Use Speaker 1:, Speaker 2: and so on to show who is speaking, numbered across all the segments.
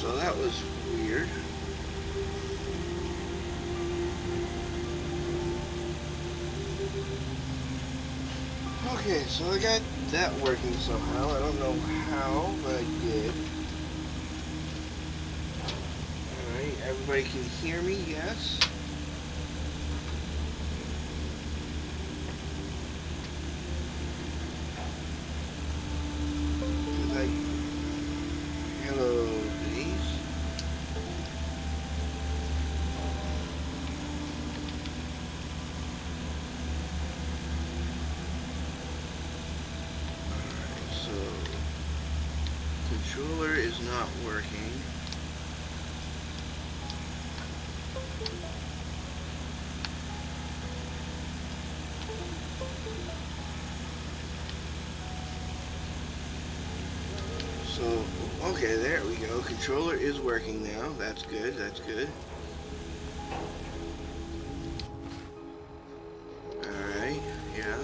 Speaker 1: so that was weird. Okay, so I got that working somehow. I don't know how, but I did. Alright, everybody can hear me, yes? Hello, Denise. Alright, so controller is not working. So, okay, there we go. Controller is working now. That's good, that's good. Alright, yeah.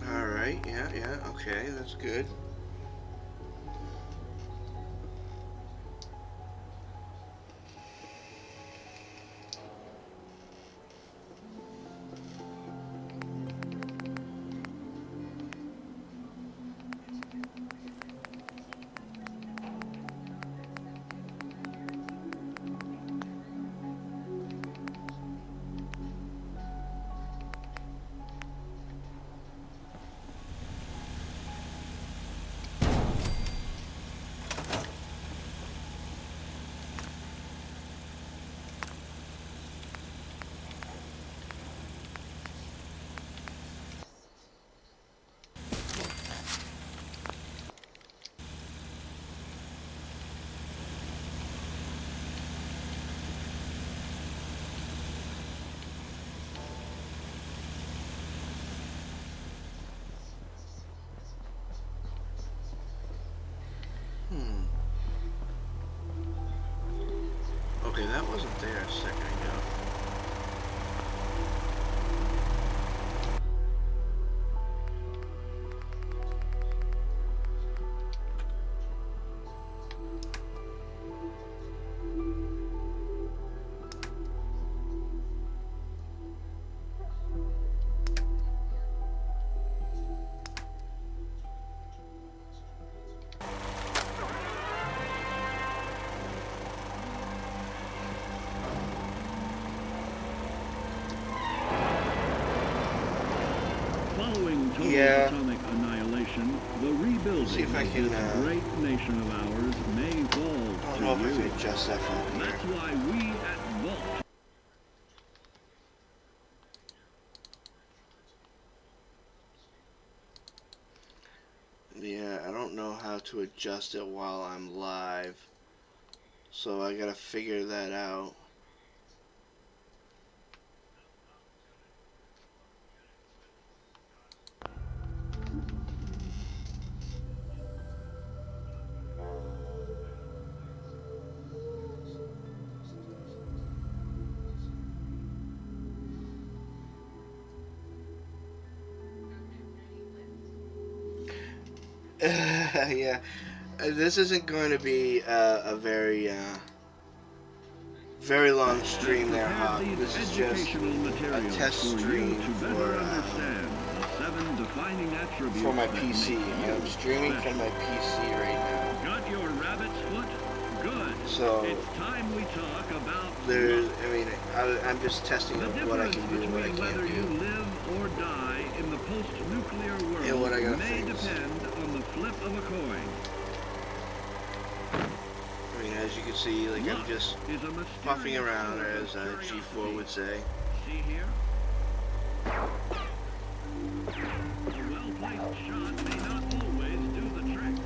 Speaker 1: Alright, yeah, okay, that's good. Okay, that wasn't there a second ago.
Speaker 2: Following total atomic annihilation, the rebuilding of this great nation of ours may fall
Speaker 1: I don't know if I can adjust that from here.
Speaker 2: That's why we at Vault.
Speaker 1: Yeah, I don't know how to adjust it while I'm live. So I gotta figure that out. Yeah, this isn't going to be a very long stream there, Hawk. This is just a test stream for my PC. I'm streaming from my PC right now.
Speaker 2: Got your rabbit's foot? Good.
Speaker 1: So
Speaker 2: it's time we talk about
Speaker 1: I'm just testing what I can do and what I can't
Speaker 2: whether
Speaker 1: do.
Speaker 2: you live or die in the post-nuclear world
Speaker 1: And what I gotta
Speaker 2: may
Speaker 1: fix.
Speaker 2: depend on the flip of a coin.
Speaker 1: I mean, as you can see, like I'm just puffing around, as G4 would say.
Speaker 2: See here? A well-placed shot may not always do the trick.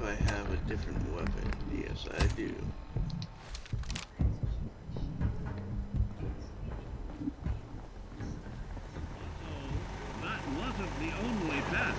Speaker 1: if I have a different weapon. Yes, I do.
Speaker 2: That wasn't the only test.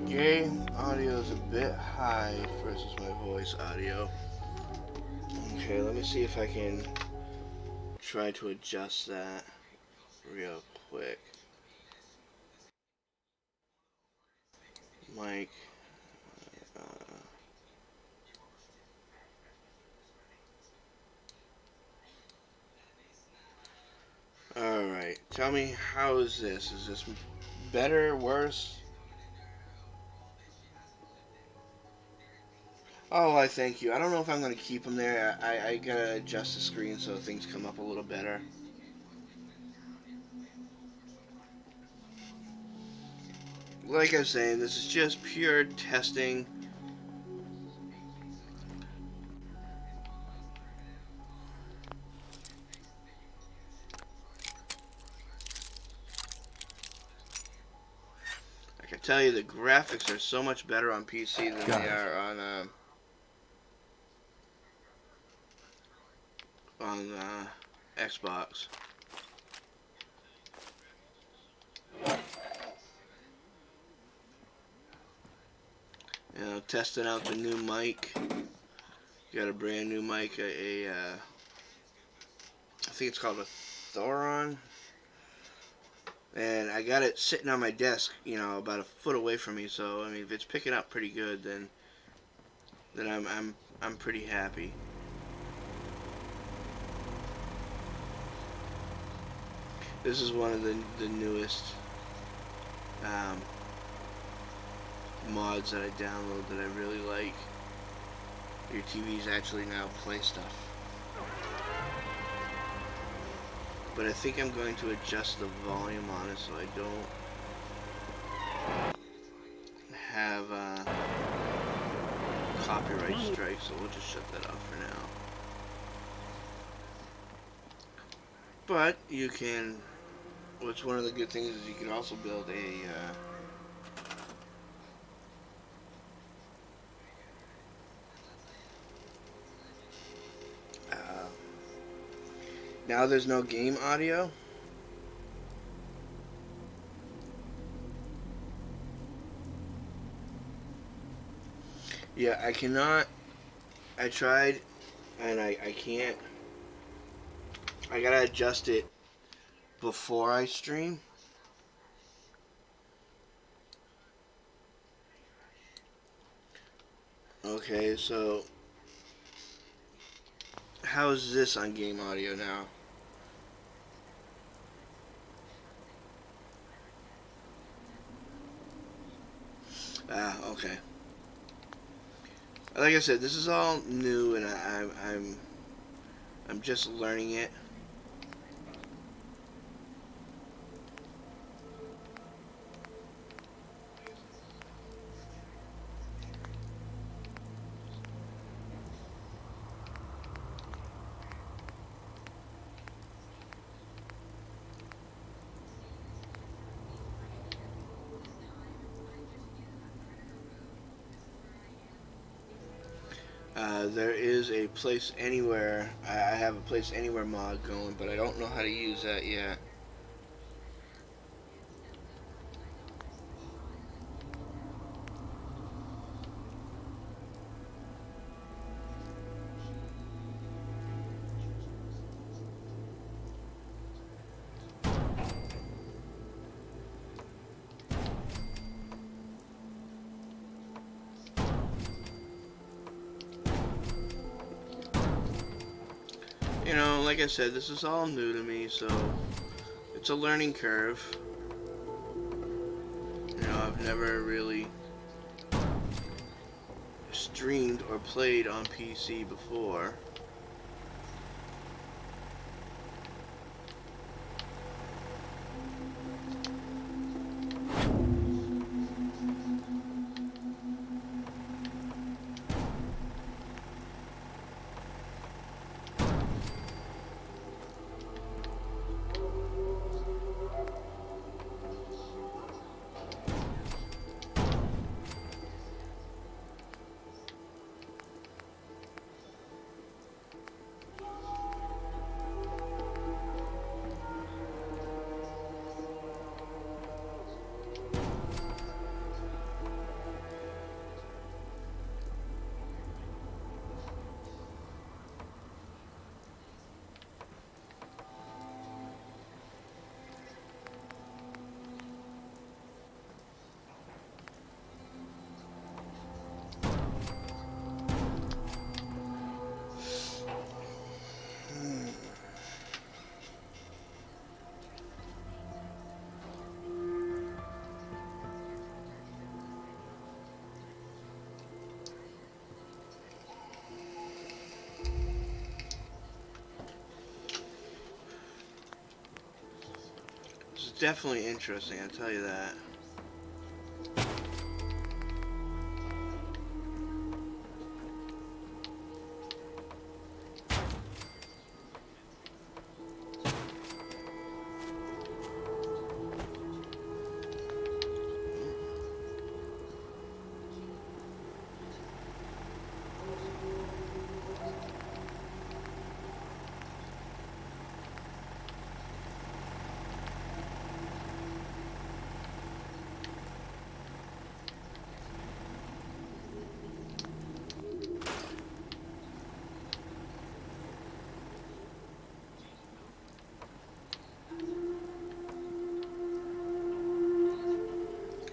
Speaker 1: Game audio is a bit high versus my voice audio. Okay, let me see if I can try to adjust that real quick. Mic. Alright, tell me, how is this? Is this better, worse? Oh, I thank you. I don't know if I'm going to keep them there. I gotta adjust the screen so things come up a little better. Like I was saying, this is just pure testing. I can tell you the graphics are so much better on PC than they are on Xbox. You know, testing out the new mic. Got a brand new mic, I think it's called a Thoron. And I got it sitting on my desk, you know, about a foot away from me. So I mean, if it's picking up pretty good, then I'm pretty happy. This is one of the newest mods that I download that I really like. Your TVs actually now play stuff. But I think I'm going to adjust the volume on it so I don't have copyright strikes, so we'll just shut that off for now. But you can, what's one of the good things is you can also build a now there's no game audio. Yeah, I cannot. I tried, and I can't. I gotta adjust it before I stream. Okay, so how's this on game audio now? Okay. Like I said, this is all new, and I'm just learning it. There is a Place Anywhere. I have a Place Anywhere mod going, but I don't know how to use that yet. You know, like I said, this is all new to me, so it's a learning curve. You know, I've never really streamed or played on PC before. It's definitely interesting, I'll tell you that.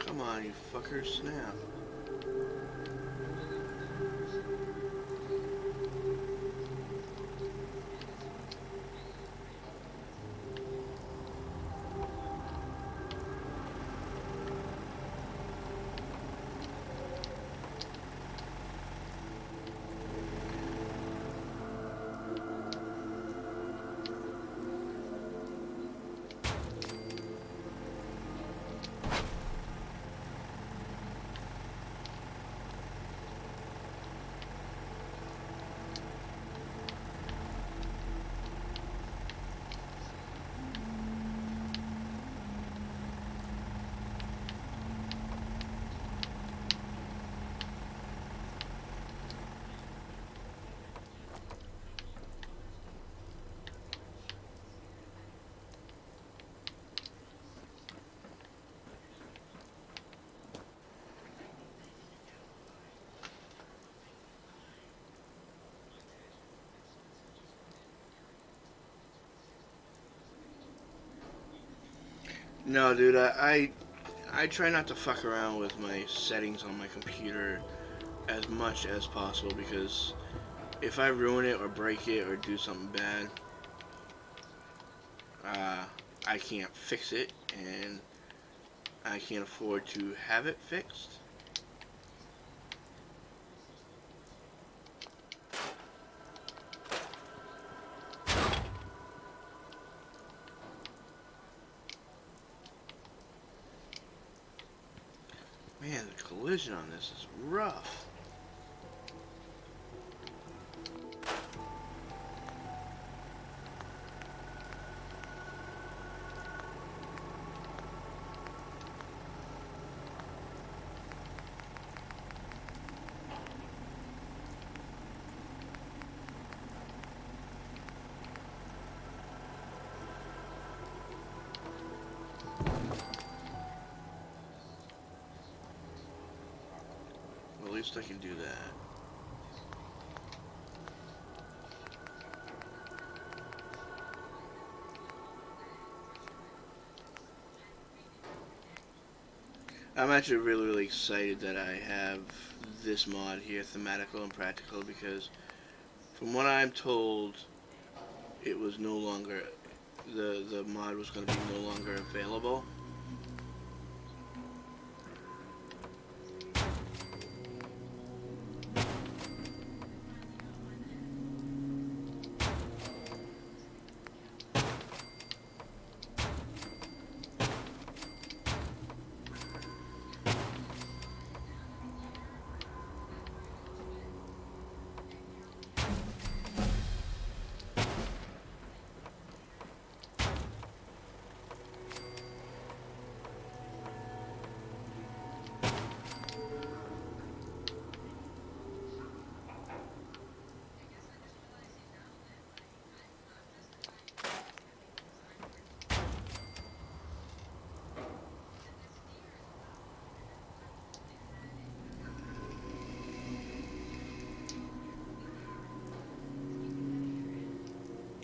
Speaker 1: Come on, you fuckers, snap. No, dude, I try not to fuck around with my settings on my computer as much as possible, because if I ruin it or break it or do something bad, I can't fix it, and I can't afford to have it fixed. Man, the collision on this is rough. Well, at least I can do that. I'm actually really excited that I have this mod here, Thematical and Practical, because from what I'm told, it was no longer, the mod was going to be no longer available.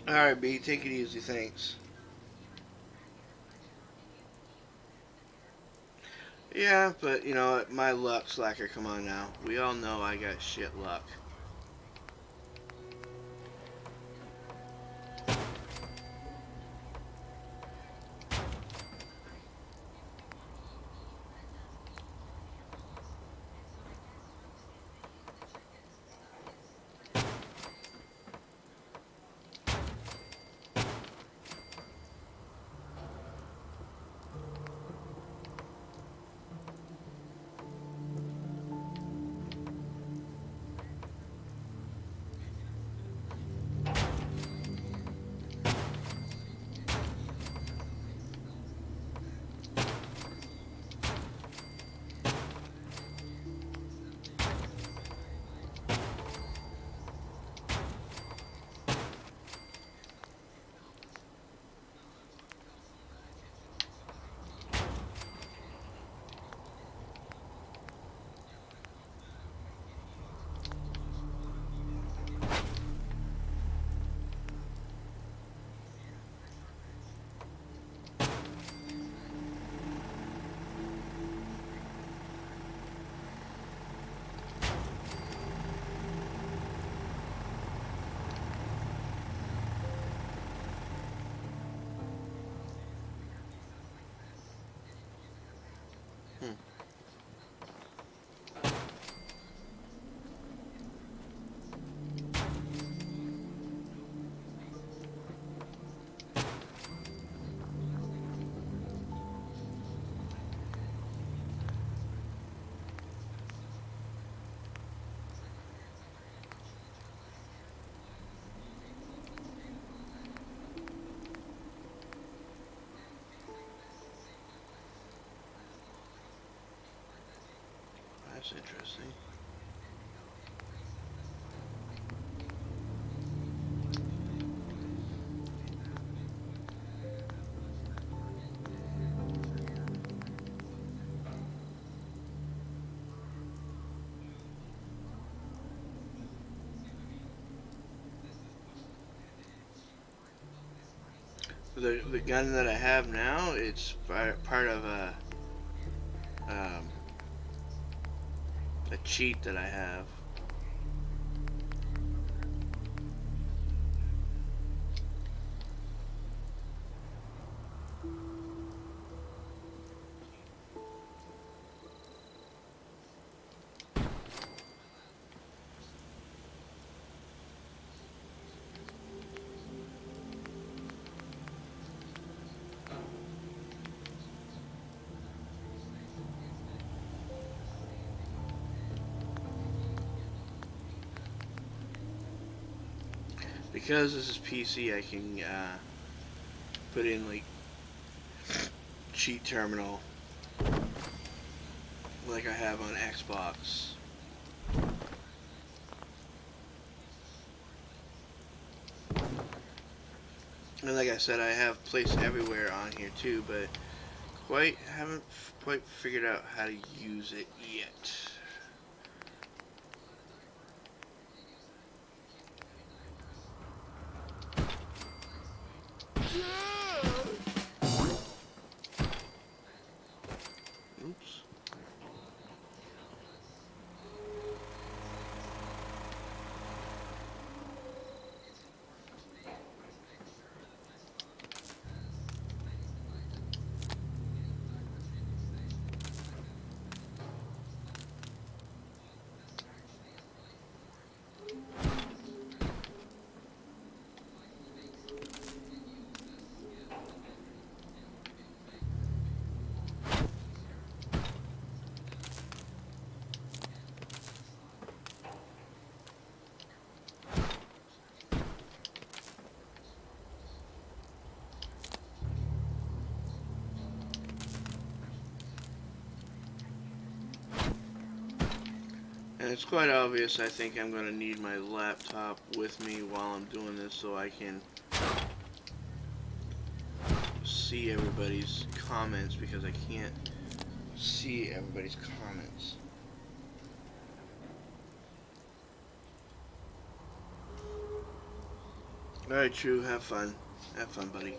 Speaker 1: Alright, B, take it easy, thanks. Yeah, but you know, my luck, Slacker, come on now. We all know I got shit luck. That's interesting. The gun that I have now, it's part of a cheat that I have. Because this is PC, I can put in like cheat terminal like I have on Xbox. And like I said, I have Place Everywhere on here too, but haven't quite figured out how to use it yet. Oops. And it's quite obvious I think I'm going to need my laptop with me while I'm doing this so I can see everybody's comments, because I can't see everybody's comments. Alright, True. Have fun. Have fun, buddy.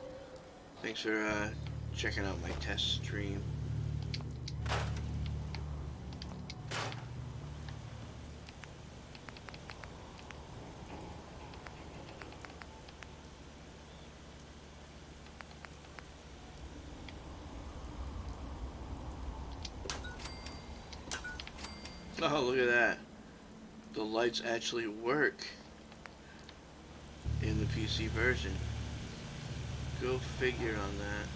Speaker 1: Thanks for checking out my test stream. Oh, look at that. The lights actually work in the PC version. Go figure on that.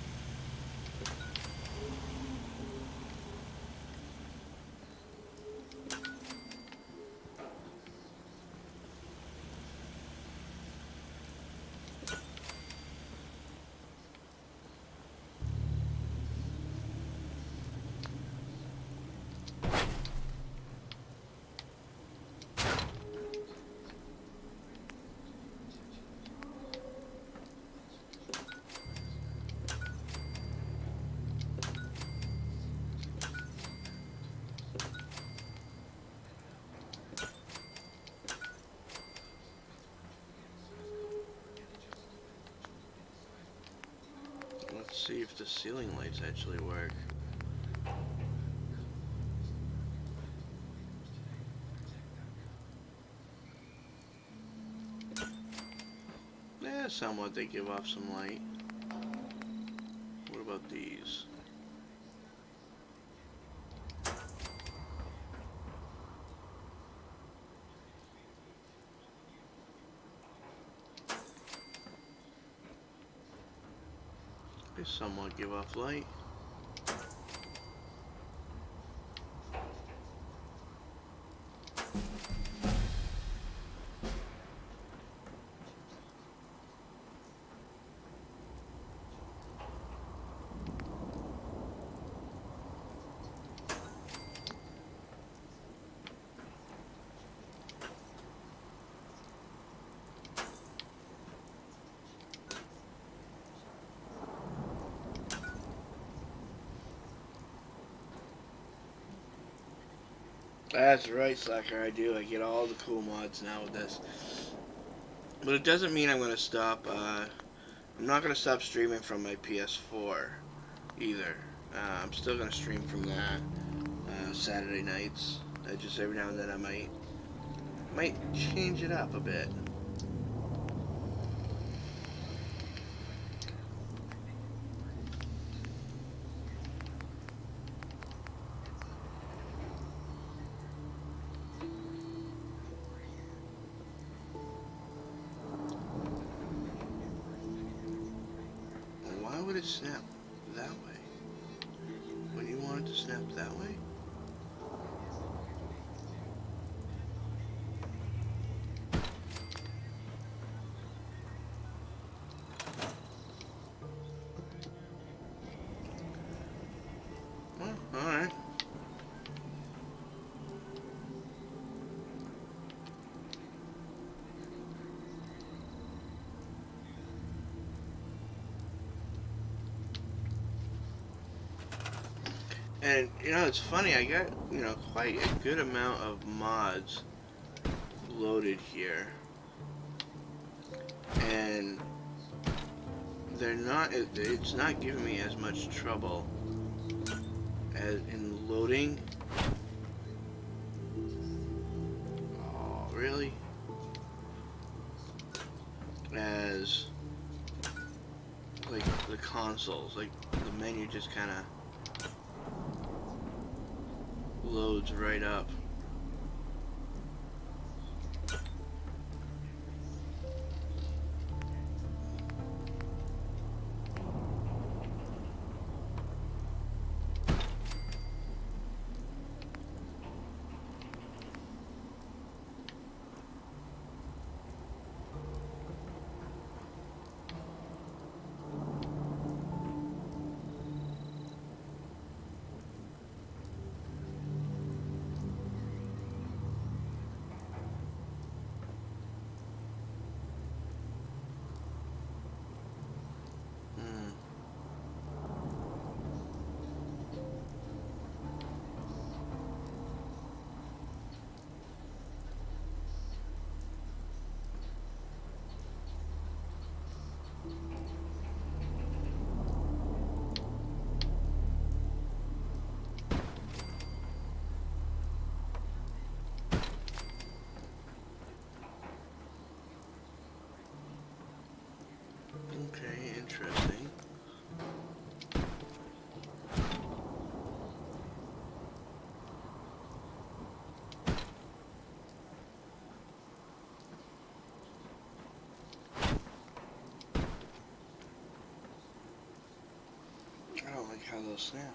Speaker 1: Let's see if the ceiling lights actually work. Yeah, somewhat they give off some light. What about these? They somewhat give off light. That's right, Slacker, I do. I get all the cool mods now with this. But it doesn't mean I'm going to stop. I'm not going to stop streaming from my PS4 either. I'm still going to stream from that Saturday nights. Just every now and then I might change it up a bit. Why would it snap that way? When you want it to snap that way? Well, alright. And, you know, it's funny, I got, you know, quite a good amount of mods loaded here. And they're not, it's not giving me as much trouble as in loading. Oh, really? As, like, the consoles. Like, the menu just kind of loads right up. I don't like how those snap.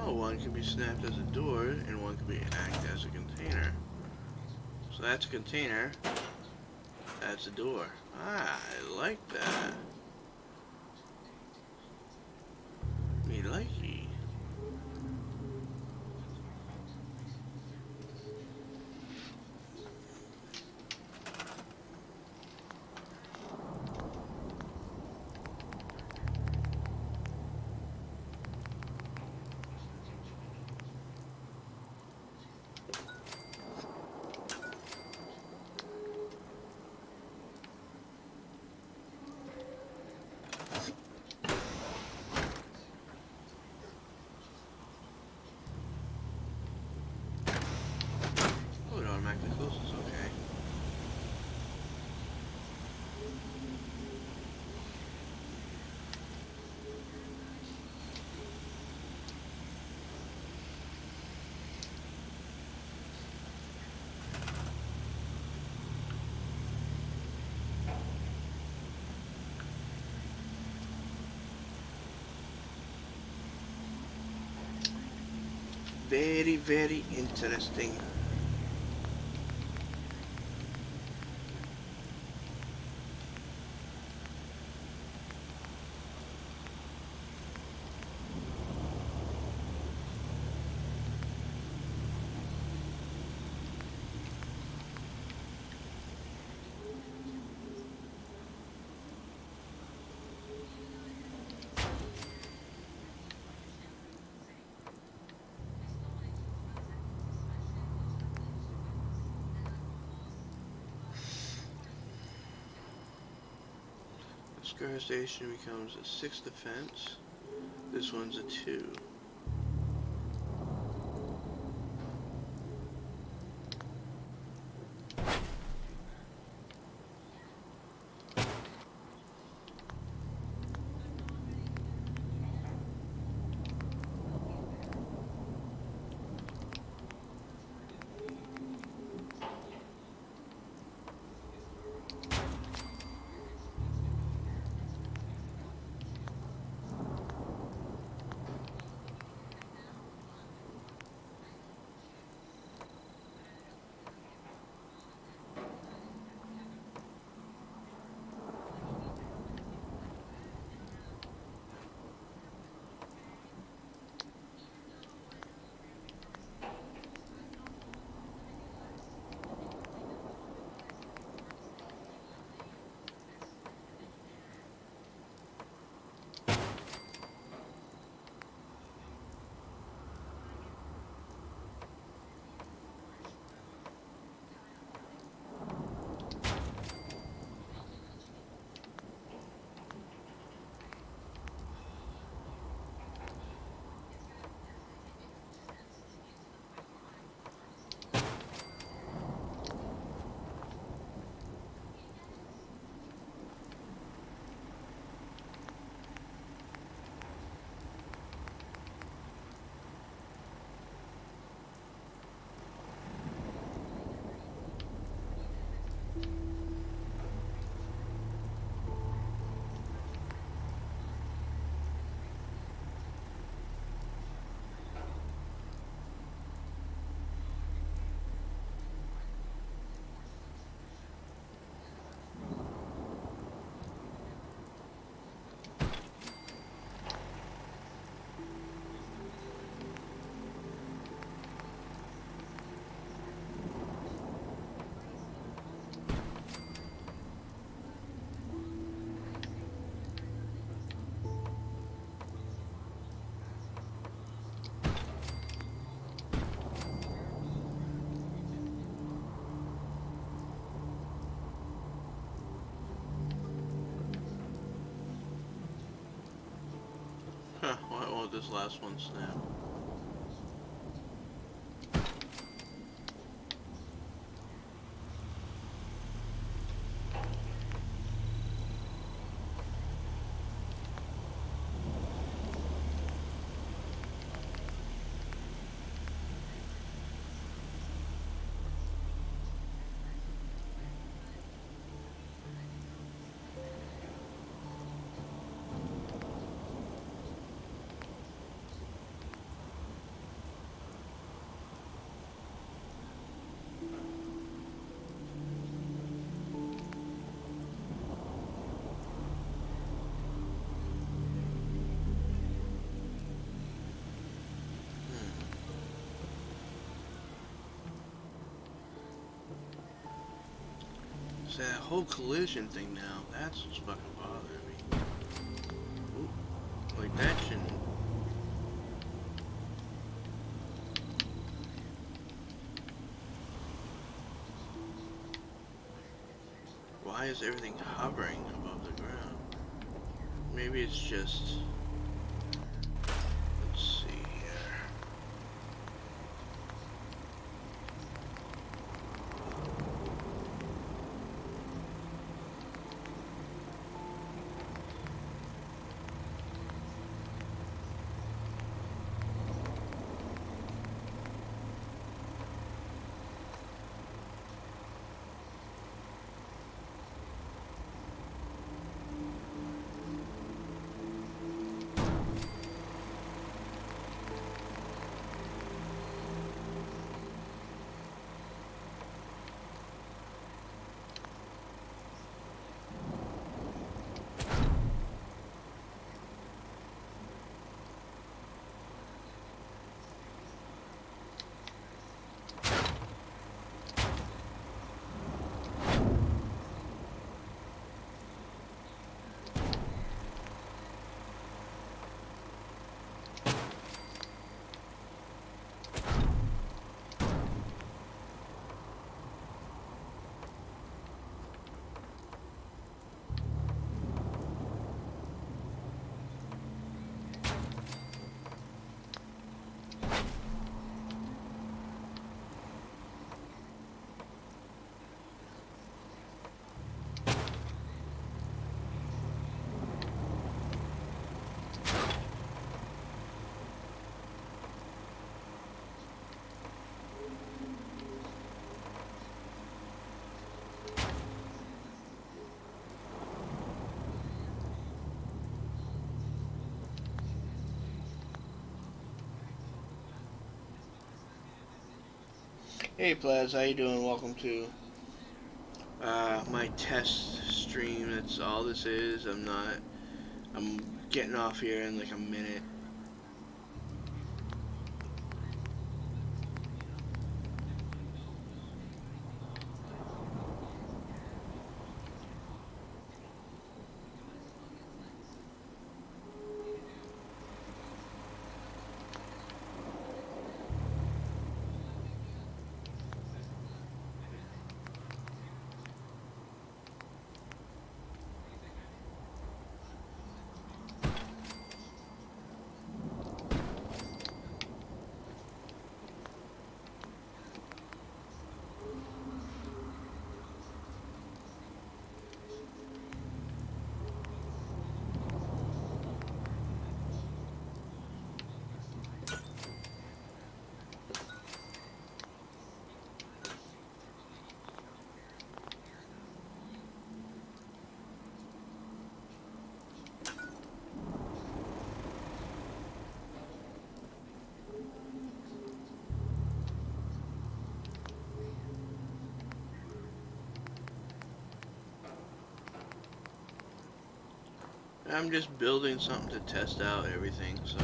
Speaker 1: Oh, one can be snapped as a door, and one can be act as a container. So that's a container. That's a door. Ah, I like that. Me likey. Oh, it automatically closes, okay. Very, very interesting. The Scar Station becomes a 6 defense. This one's a 2. Huh, why won't this last one snap? It's that whole collision thing now. That's what's fucking bothering me. Ooh, like that shouldn't. Why is everything hovering above the ground? Maybe it's just... Let's see here. Hey Plaz, how you doing? Welcome to my test stream. That's all this is. I'm getting off here in like a minute. I'm just building something to test out everything, so.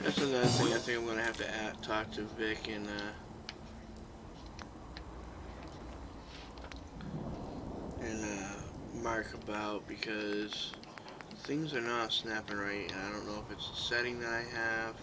Speaker 1: That's another thing I think I'm gonna have to talk to Vic and Mark about, because things are not snapping right, and I don't know if it's a setting that I have.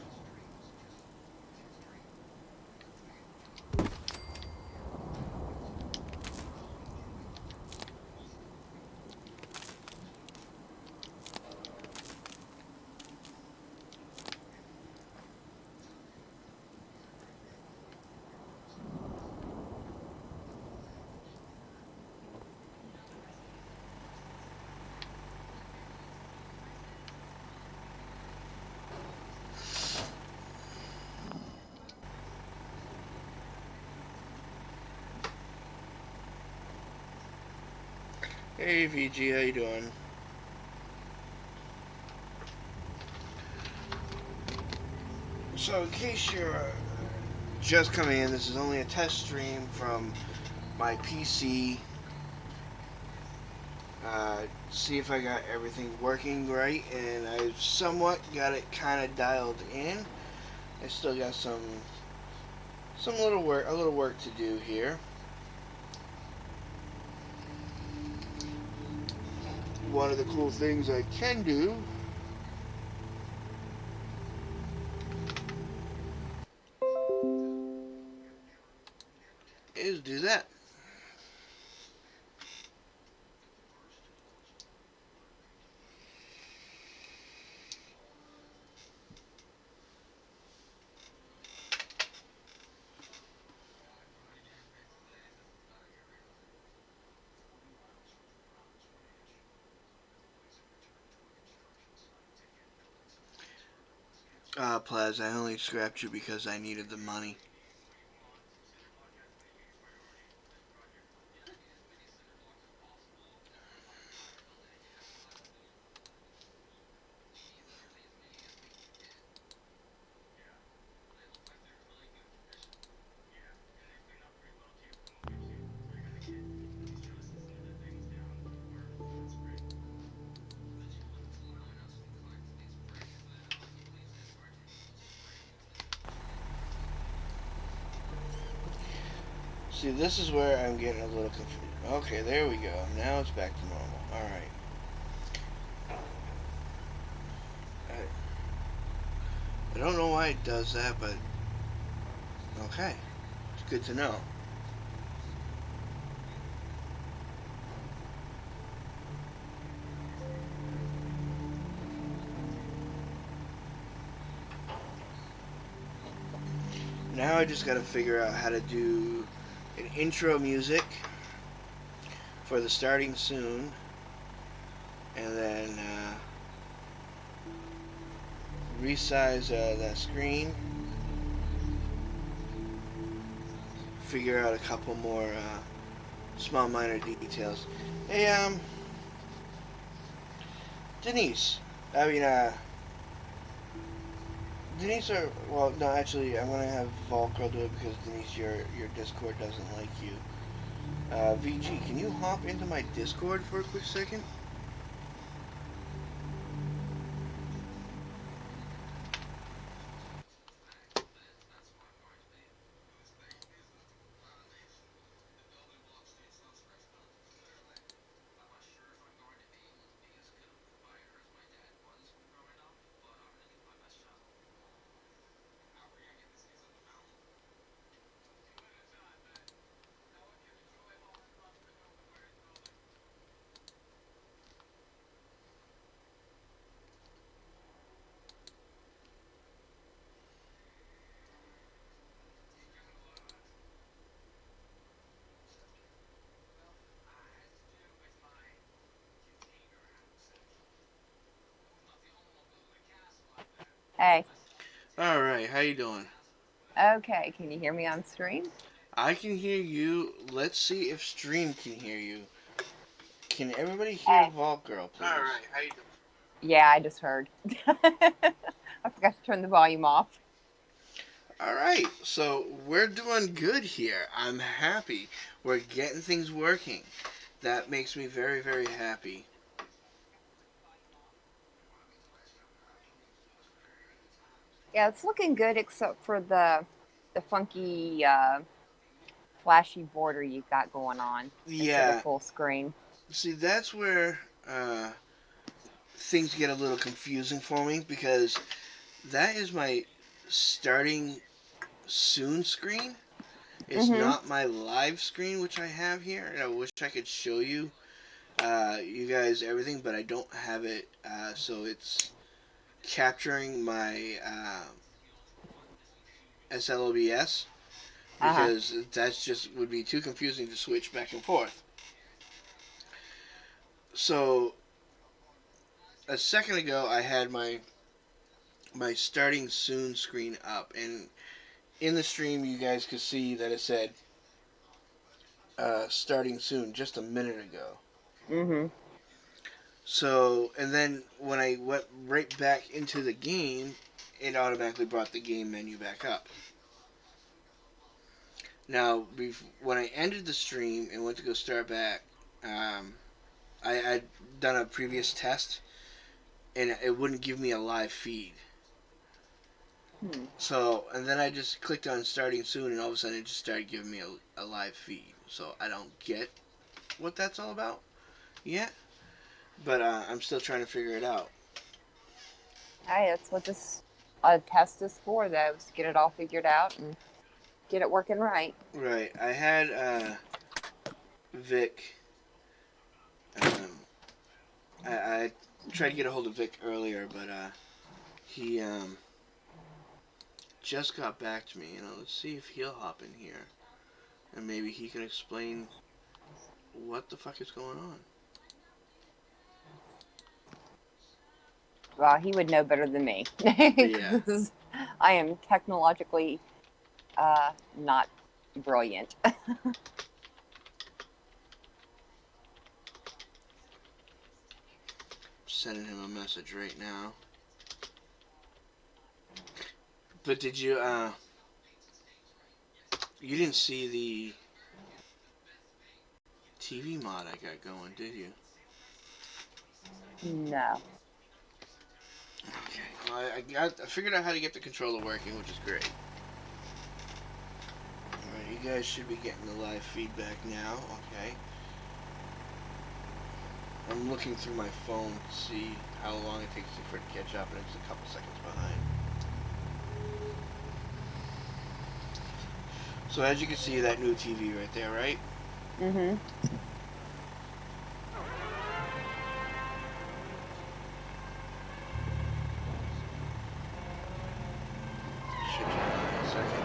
Speaker 1: Hey VG, how you doing? So in case you're just coming in, this is only a test stream from my PC. See if I got everything working right, and I've somewhat got it kind of dialed in. I still got a little work to do here. One of the cool things I can do is do that. Plaz, I only scrapped you because I needed the money. See, this is where I'm getting a little confused. Okay, there we go. Now it's back to normal. Alright. I don't know why it does that, but okay. It's good to know. Now I just gotta figure out how to do an intro music for the starting soon, and then resize that screen, figure out a couple more small minor details. Hey, Denise, I mean, Denise, well, no, actually, I'm gonna have Volcro do it because Denise, your Discord doesn't like you. VG, can you hop into my Discord for a quick second?
Speaker 3: Hey.
Speaker 1: All right, how you doing?
Speaker 3: Okay, can you hear me on stream?
Speaker 1: I can hear you. Let's see if stream can hear you. Can everybody hear
Speaker 3: Hey.
Speaker 1: Vault Girl, please? All right, how you doing?
Speaker 3: Yeah, I just heard. I forgot to turn the volume off.
Speaker 1: All right, so we're doing good here. I'm happy. We're getting things working. That makes me very, very happy.
Speaker 3: Yeah, it's looking good except for the funky flashy border you've got going on instead of
Speaker 1: Yeah.
Speaker 3: full screen.
Speaker 1: See, that's where things get a little confusing for me because that is my starting soon screen. It's
Speaker 3: Mm-hmm.
Speaker 1: not my live screen, which I have here. And I wish I could show you, you guys, everything, but I don't have it. So it's capturing my SLOBS
Speaker 3: Uh-huh.
Speaker 1: because that's just would be too confusing to switch back and forth. So a second ago, I had my starting soon screen up, and in the stream, you guys could see that it said starting soon just a minute ago.
Speaker 3: Mhm.
Speaker 1: So, and then when I went right back into the game, it automatically brought the game menu back up. Now, when I ended the stream and went to go start back, I'd done a previous test, and it wouldn't give me a live feed.
Speaker 3: Hmm.
Speaker 1: So, and then I just clicked on starting soon, and all of a sudden it just started giving me a live feed. So I don't get what that's all about yet, but I'm still trying to figure it out.
Speaker 3: Hey, that's what this test is for, though, is to get it all figured out and get it working right.
Speaker 1: Right. I had Vic. I tried to get a hold of Vic earlier, but he just got back to me. Let's see if he'll hop in here, and maybe he can explain what the fuck is going on.
Speaker 3: Well, he would know better than me.
Speaker 1: Yeah.
Speaker 3: I am technologically not brilliant.
Speaker 1: Sending him a message right now. But did you you didn't see the TV mod I got going, did you?
Speaker 3: No.
Speaker 1: Okay. Well, I figured out how to get the controller working, which is great. Alright, you guys should be getting the live feedback now. Okay. I'm looking through my phone to see how long it takes for it to catch up, and it's a couple seconds behind. So as you can see, that new TV right there, right?
Speaker 3: Mhm.
Speaker 1: Should turn on in a second.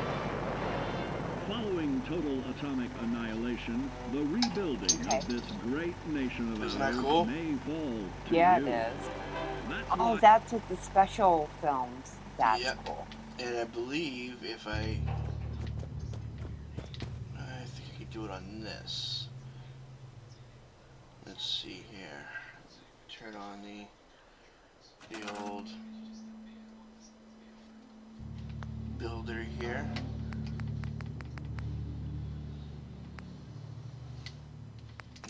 Speaker 2: Following total atomic annihilation, the rebuilding of this great nation of
Speaker 1: Isn't that
Speaker 2: ours
Speaker 1: cool?
Speaker 2: may fall to
Speaker 3: Yeah,
Speaker 2: you.
Speaker 3: it is.
Speaker 2: That's why
Speaker 3: That's with the special films. That's
Speaker 1: Yep.
Speaker 3: cool.
Speaker 1: And I believe if I think I could do it on this. Let's see here. Turn on the old builder here.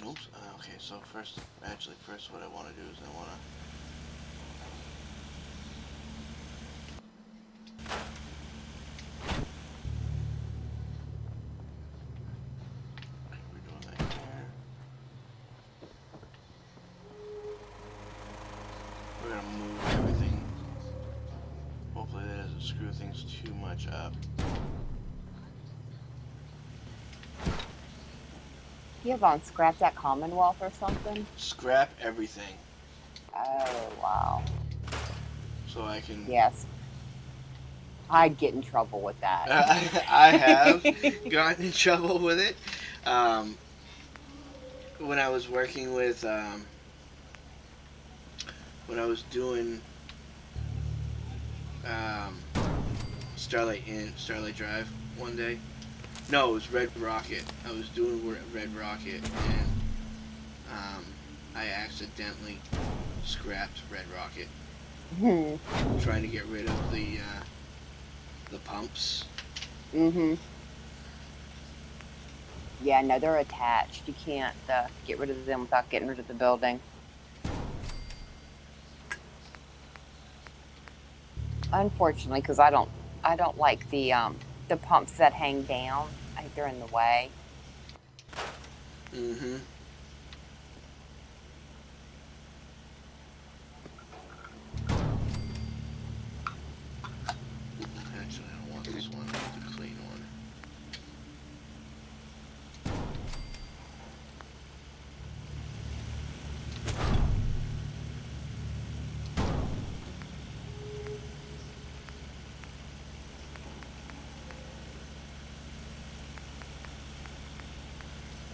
Speaker 1: Oops. Okay, so first what I want to do is I want to we're doing that here. We're gonna move everything. Hopefully that doesn't screw things too much up.
Speaker 3: You have on Scrap That Commonwealth or something?
Speaker 1: Scrap everything.
Speaker 3: Oh, wow.
Speaker 1: So I can.
Speaker 3: Yes. I'd get in trouble with that.
Speaker 1: I have gotten in trouble with it. When I was working with, when I was doing Starlight Drive one day. No, it was Red Rocket. I was doing Red Rocket, and I accidentally scrapped Red Rocket, trying to get rid of the pumps.
Speaker 3: Mhm. Yeah, no, they're attached. You can't get rid of them without getting rid of the building. Unfortunately, because I don't like the pumps that hang down. I think they're in the way.
Speaker 1: Mm-hmm. Actually, I don't want this one. I want the clean one.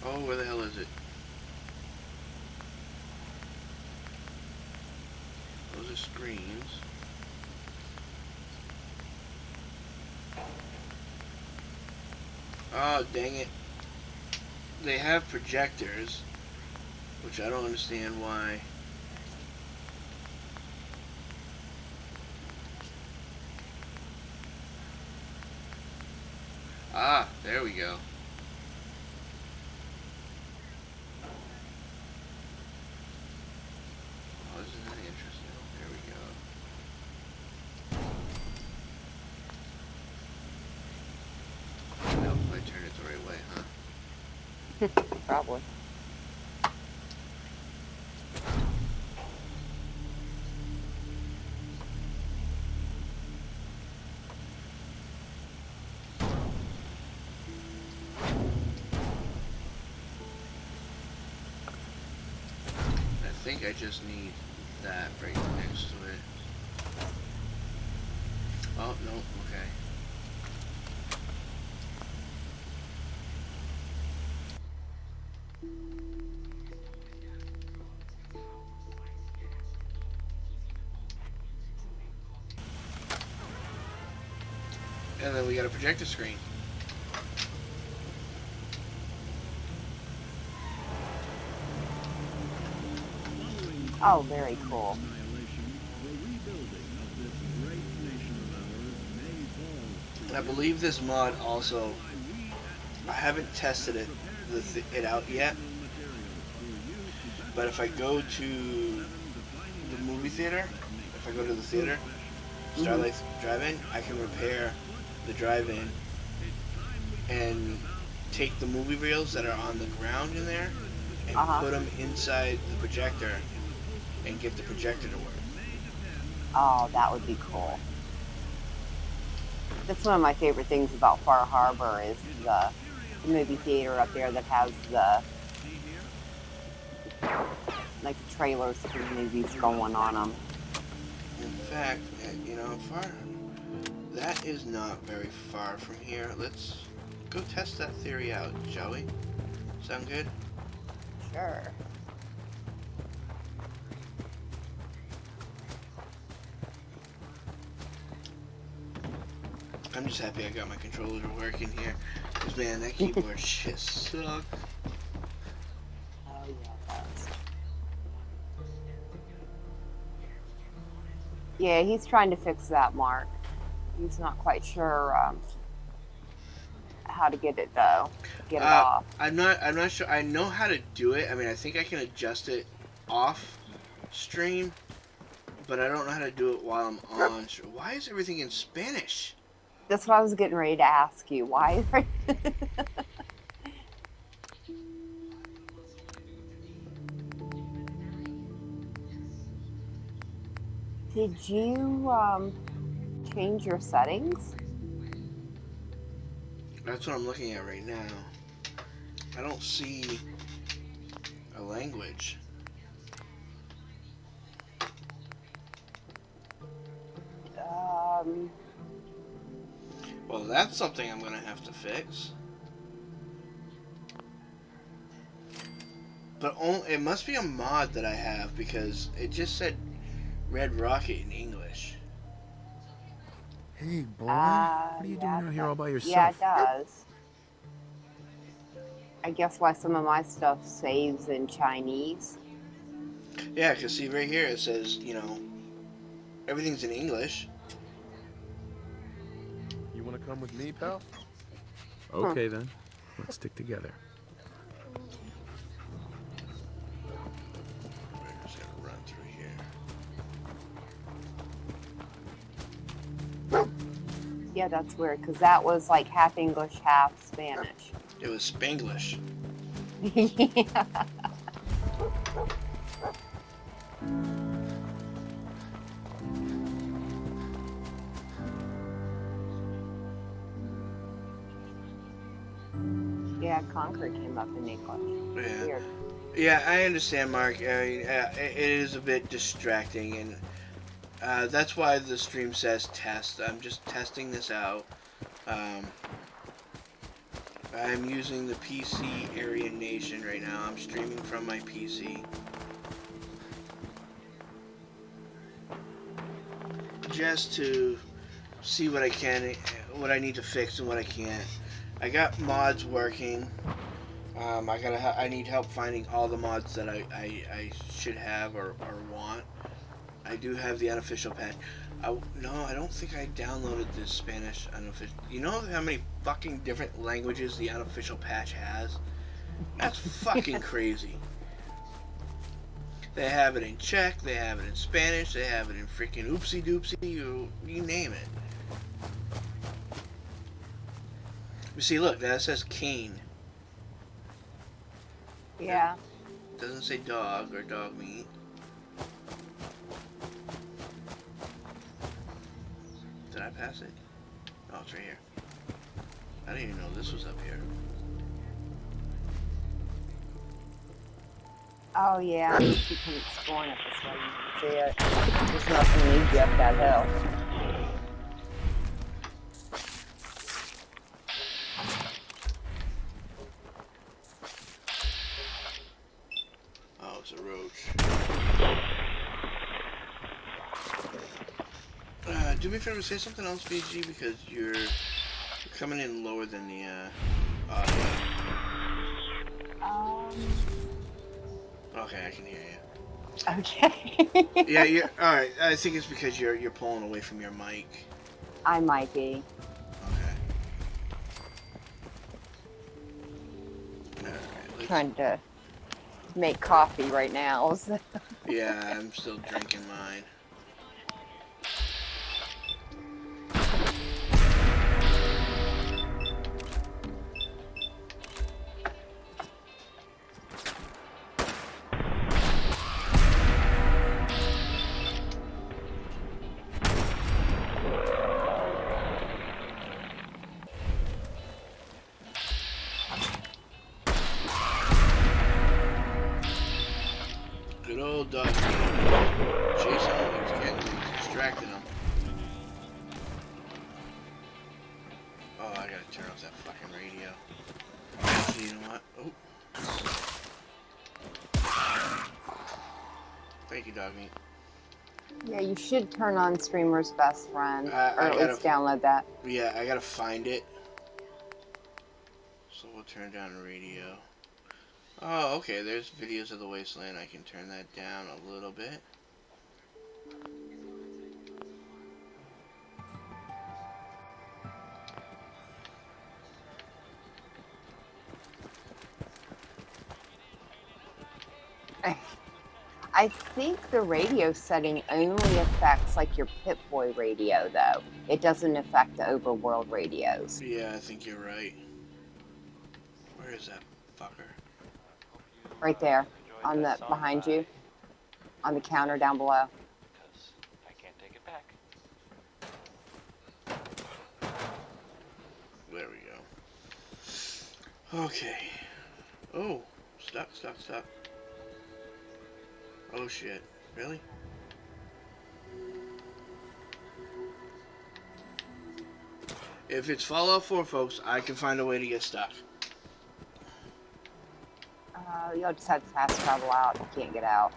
Speaker 1: Oh, where the hell is it? Those are screens. Oh, dang it. They have projectors, which I don't understand why. Ah, there we go. Oh, this is really interesting. There we go. I hope I turned it the right way, huh?
Speaker 3: Probably.
Speaker 1: I think I just need that right next to it. Oh, no, okay. And then we got a projector screen.
Speaker 3: Oh, very cool.
Speaker 1: I believe this mod also, I haven't tested it out yet, but if I go to the movie theater, if I go to the theater, Starlight Drive-In, I can repair the drive-in and take the movie reels that are on the ground in there and put them inside the projector and get the projector to work.
Speaker 3: Oh, that would be cool. That's one of my favorite things about Far Harbor is the movie theater up there that has the like the trailers for the movies going on them.
Speaker 1: In fact, you know, that is not very far from here. Let's go test that theory out, shall we? Sound good?
Speaker 3: Sure.
Speaker 1: I'm just happy I got my controller working here. Because, man, that keyboard shit sucks.
Speaker 3: Oh, yeah, it does. Yeah, he's trying to fix that, Mark. He's not quite sure how to get it, though. Get it off.
Speaker 1: I'm not sure. I know how to do it. I mean, I think I can adjust it off stream. But I don't know how to do it while I'm on. Why is everything in Spanish?
Speaker 3: That's what I was getting ready to ask you. Why? Did you change your settings?
Speaker 1: That's what I'm looking at right now. I don't see a language. Well, that's something I'm gonna have to fix. But it must be a mod that I have because it just said Red Rocket in English.
Speaker 4: Hey, boy. What are you doing out here all by yourself?
Speaker 3: Yeah, it does. I guess why some of my stuff saves in Chinese.
Speaker 1: Yeah, because see right here it says, you know, everything's in English.
Speaker 4: You want to come with me, pal? Okay, then. Let's stick together.
Speaker 1: I'm just gonna run through here.
Speaker 3: Yeah, that's weird, because that was like half English, half Spanish.
Speaker 1: It was Spanglish.
Speaker 3: Yeah. Yeah, Conquer came up in English.
Speaker 1: Yeah.
Speaker 3: Weird.
Speaker 1: Yeah, I understand, Mark. I mean, it is a bit distracting, and that's why the stream says test. I'm just testing this out. I'm using the PC Aryan Nation right now. I'm streaming from my PC. Just to see what I can, what I need to fix and what I can't. I got mods working. I need help finding all the mods that I should have or want. I do have the unofficial patch. No, I don't think I downloaded the Spanish unofficial. You know how many fucking different languages the unofficial patch has? That's fucking crazy. They have it in Czech, they have it in Spanish, they have it in freaking oopsie doopsie, you name it. You see, look, that says cane.
Speaker 3: Yeah.
Speaker 1: It doesn't say dog or dog meat. Did I pass it? Oh, it's right here. I didn't even know this was up here.
Speaker 3: Oh yeah, you can exploring it this way. You can see it. There's nothing easy up that hill.
Speaker 1: Oh, it's a roach. Do me a favor, say something else, BG, because you're coming in lower than the audio. Okay, I can hear you.
Speaker 3: Okay.
Speaker 1: Yeah, you're alright. I think it's because you're pulling away from your mic.
Speaker 3: I might be.
Speaker 1: Okay. Alright,
Speaker 3: Trying to make coffee right now. So.
Speaker 1: Yeah, I'm still drinking mine. Good old dog. Chasing him, he's distracting him. Oh, I gotta turn off that fucking radio. You know what? Oh. Thank you, dog meat.
Speaker 3: Yeah, you should turn on Streamer's Best Friend, or at least download that.
Speaker 1: Yeah, I gotta find it. So we'll turn down the radio. Oh, okay, there's videos of the wasteland. I can turn that down a little bit.
Speaker 3: I think the radio setting only affects like your Pip-Boy radio, though. It doesn't affect the overworld radios.
Speaker 1: Yeah, I think you're right. Where is that fucker?
Speaker 3: Right there, on the behind you, on the counter down below.
Speaker 5: Because I can't take it back.
Speaker 1: There we go. Okay. Oh, stop. Oh shit. Really? If it's Fallout 4, folks, I can find a way to get stuck.
Speaker 3: You'll just have to fast travel out. You can't get out.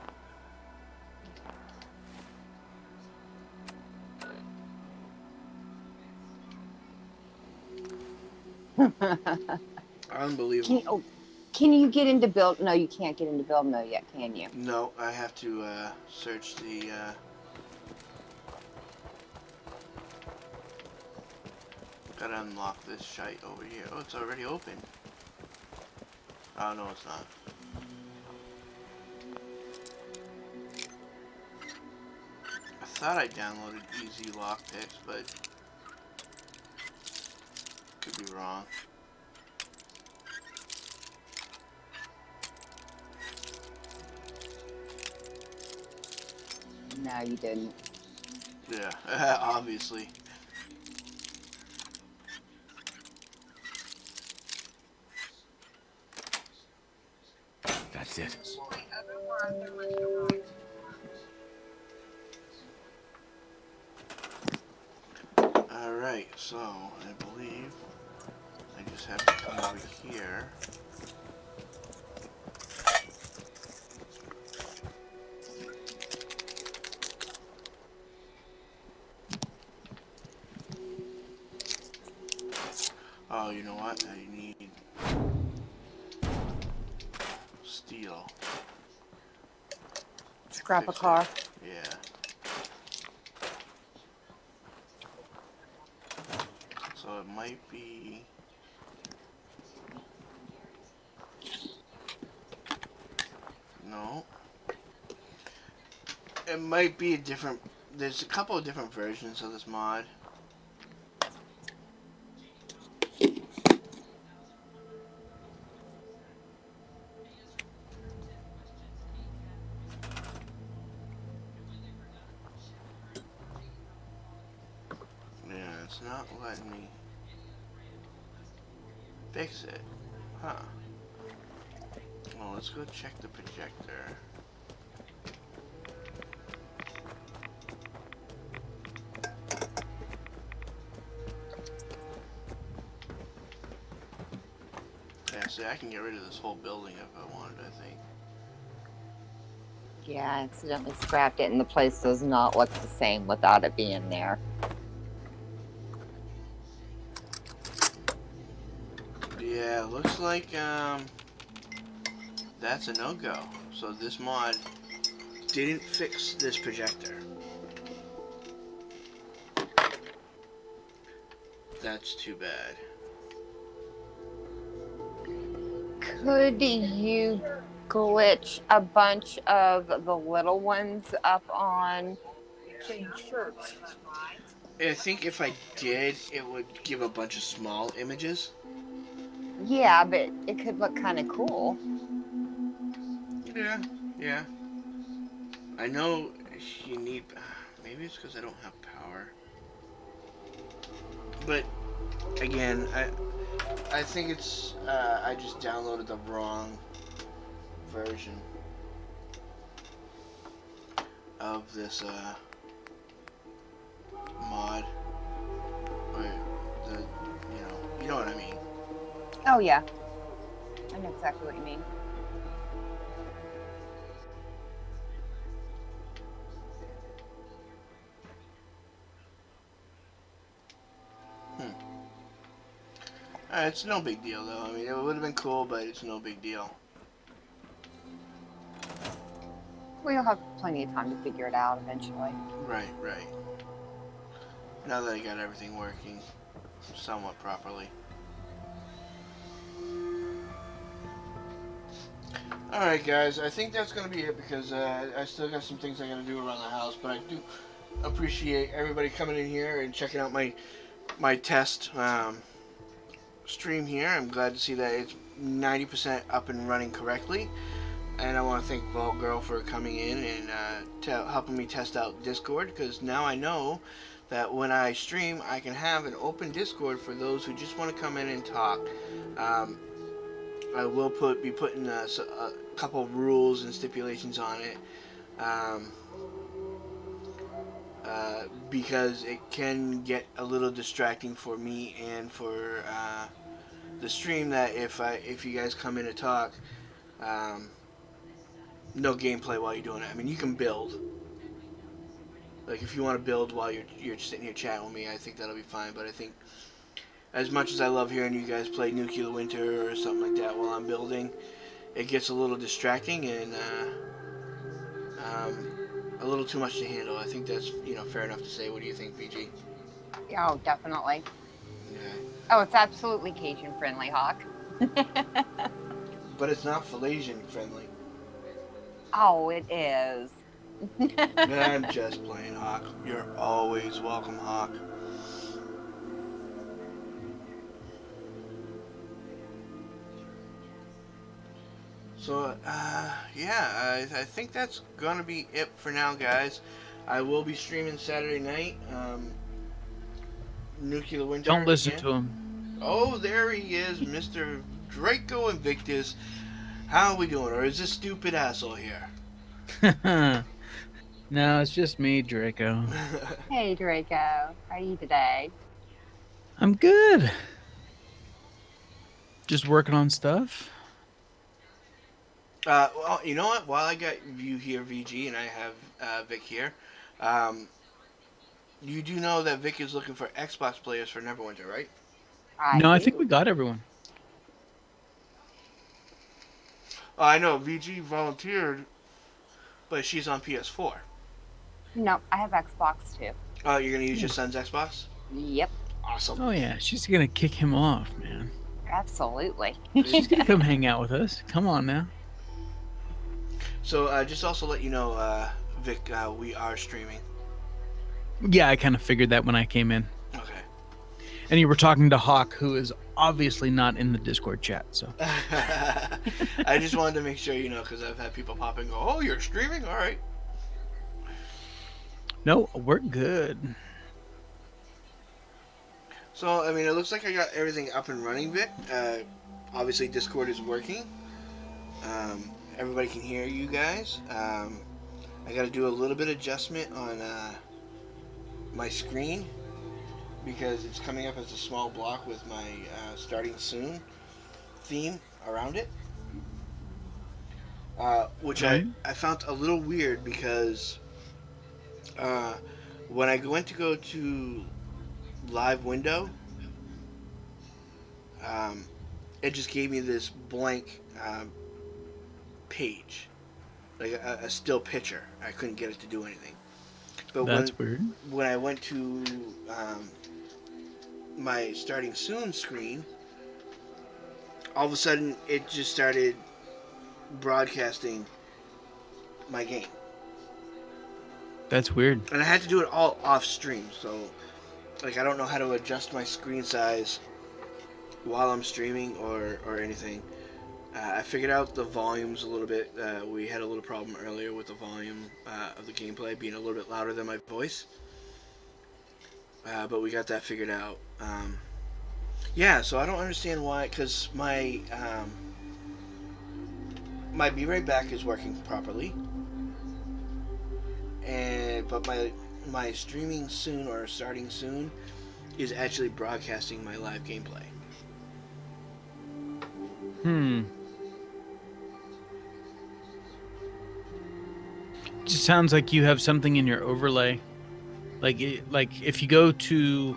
Speaker 1: Unbelievable.
Speaker 3: Can you get into build? No, you can't get into build mode yet, can you?
Speaker 1: No, I have to search the. Gotta unlock this shite over here. Oh, it's already open. Oh no, it's not. I thought I downloaded easy lockpicks, but could be wrong.
Speaker 3: No, you didn't.
Speaker 1: Yeah, obviously.
Speaker 4: That's it.
Speaker 1: Alright, so I believe I just have to come over here. Oh, you know what? I need steel.
Speaker 3: Scrap a
Speaker 1: Fix
Speaker 3: car.
Speaker 1: it. Yeah. So it might be. No. It might be a different. There's a couple of different versions of this mod. Yeah, it's not letting me fix it. Huh. Well, let's go check the projector. Yeah, see, I can get rid of this whole building if I wanted, I think.
Speaker 3: Yeah, I accidentally scrapped it, and the place does not look the same without it being there.
Speaker 1: Yeah, looks like, that's a no-go. So this mod didn't fix this projector. That's too bad.
Speaker 3: Could you glitch a bunch of the little ones up on?
Speaker 1: I think if I did, it would give a bunch of small images.
Speaker 3: Yeah, but it could look kind of cool.
Speaker 1: Yeah, yeah. I know you need... Maybe it's because I don't have power. But, again, I think it's... I just downloaded the wrong version of this, mod. Or the... You know what I mean.
Speaker 3: Oh yeah, I know exactly what you mean.
Speaker 1: It's no big deal, though. I mean, it would have been cool, but it's no big deal.
Speaker 3: We'll have plenty of time to figure it out eventually.
Speaker 1: Right, right. Now that I got everything working somewhat properly. Alright, guys. I think that's going to be it because I still got some things I got to do around the house, but I do appreciate everybody coming in here and checking out my test stream here. I'm glad to see that it's 90% up and running correctly. And I want to thank Vault Girl for coming in and helping me test out Discord, because now I know that when I stream, I can have an open Discord for those who just want to come in and talk. I will be putting a couple of rules and stipulations on it, because it can get a little distracting for me and for the stream. That if you guys come in to talk, no gameplay while you're doing it. I mean, you can build. Like, if you want to build while you're sitting here chatting with me, I think that'll be fine. But I think, as much as I love hearing you guys play Nuclear Winter or something like that while I'm building, it gets a little distracting and a little too much to handle. I think that's, fair enough to say. What do you think, VG?
Speaker 3: Oh, definitely.
Speaker 1: Yeah.
Speaker 3: Oh, it's absolutely Cajun friendly, Hawk.
Speaker 1: But it's not Philasian friendly.
Speaker 3: Oh, it is.
Speaker 1: I'm just playing, Hawk. You're always welcome, Hawk. So, yeah, I think that's gonna be it for now, guys. I will be streaming Saturday night. Nuclear Winter.
Speaker 6: Don't listen
Speaker 1: again.
Speaker 6: to him.
Speaker 1: Oh, there he is, Mr. Draco Invictus. How are we doing? Or is this stupid asshole here?
Speaker 6: No, it's just me, Draco.
Speaker 3: Hey, Draco. How are you today?
Speaker 6: I'm good. Just working on stuff.
Speaker 1: Well, you know what? While I got you here, VG, and I have Vic here, you do know that Vic is looking for Xbox players for Neverwinter, right?
Speaker 6: I think we got everyone.
Speaker 1: Oh, I know VG volunteered, but she's on PS4.
Speaker 3: No, I have Xbox too.
Speaker 1: Oh, you're gonna use your son's Xbox?
Speaker 3: Yep,
Speaker 1: Awesome.
Speaker 6: Oh yeah, she's gonna kick him off, man.
Speaker 3: absolutely.
Speaker 6: She's gonna come hang out with us. Come on now.
Speaker 1: So just also let you know, Vic, we are streaming.
Speaker 6: Yeah, I kind of figured that when I came in.
Speaker 1: Okay.
Speaker 6: And you were talking to Hawk, who is obviously not in the Discord chat. So
Speaker 1: I just wanted to make sure you know, because I've had people pop and go, "Oh, you're streaming? All right."
Speaker 6: no, we're good.
Speaker 1: So I mean, it looks like I got everything up and running, Vic. Obviously, Discord is working. Everybody can hear you guys. I got to do a little bit of adjustment on my screen because it's coming up as a small block with my starting soon theme around it, which I found a little weird because when I went to go to live window, it just gave me this blank page, like a still picture. I couldn't get it to do anything. But
Speaker 6: That's weird.
Speaker 1: When I went to my starting soon screen, all of a sudden it just started broadcasting my game.
Speaker 6: That's weird.
Speaker 1: And I had to do it all off stream, so like I don't know how to adjust my screen size while I'm streaming or anything. I figured out the volumes a little bit. We had a little problem earlier with the volume of the gameplay being a little bit louder than my voice. But we got that figured out. Yeah, so I don't understand why, because my Be Right Back is working properly. But my streaming soon or starting soon is actually broadcasting my live gameplay.
Speaker 6: Just sounds like you have something in your overlay. Like if you go to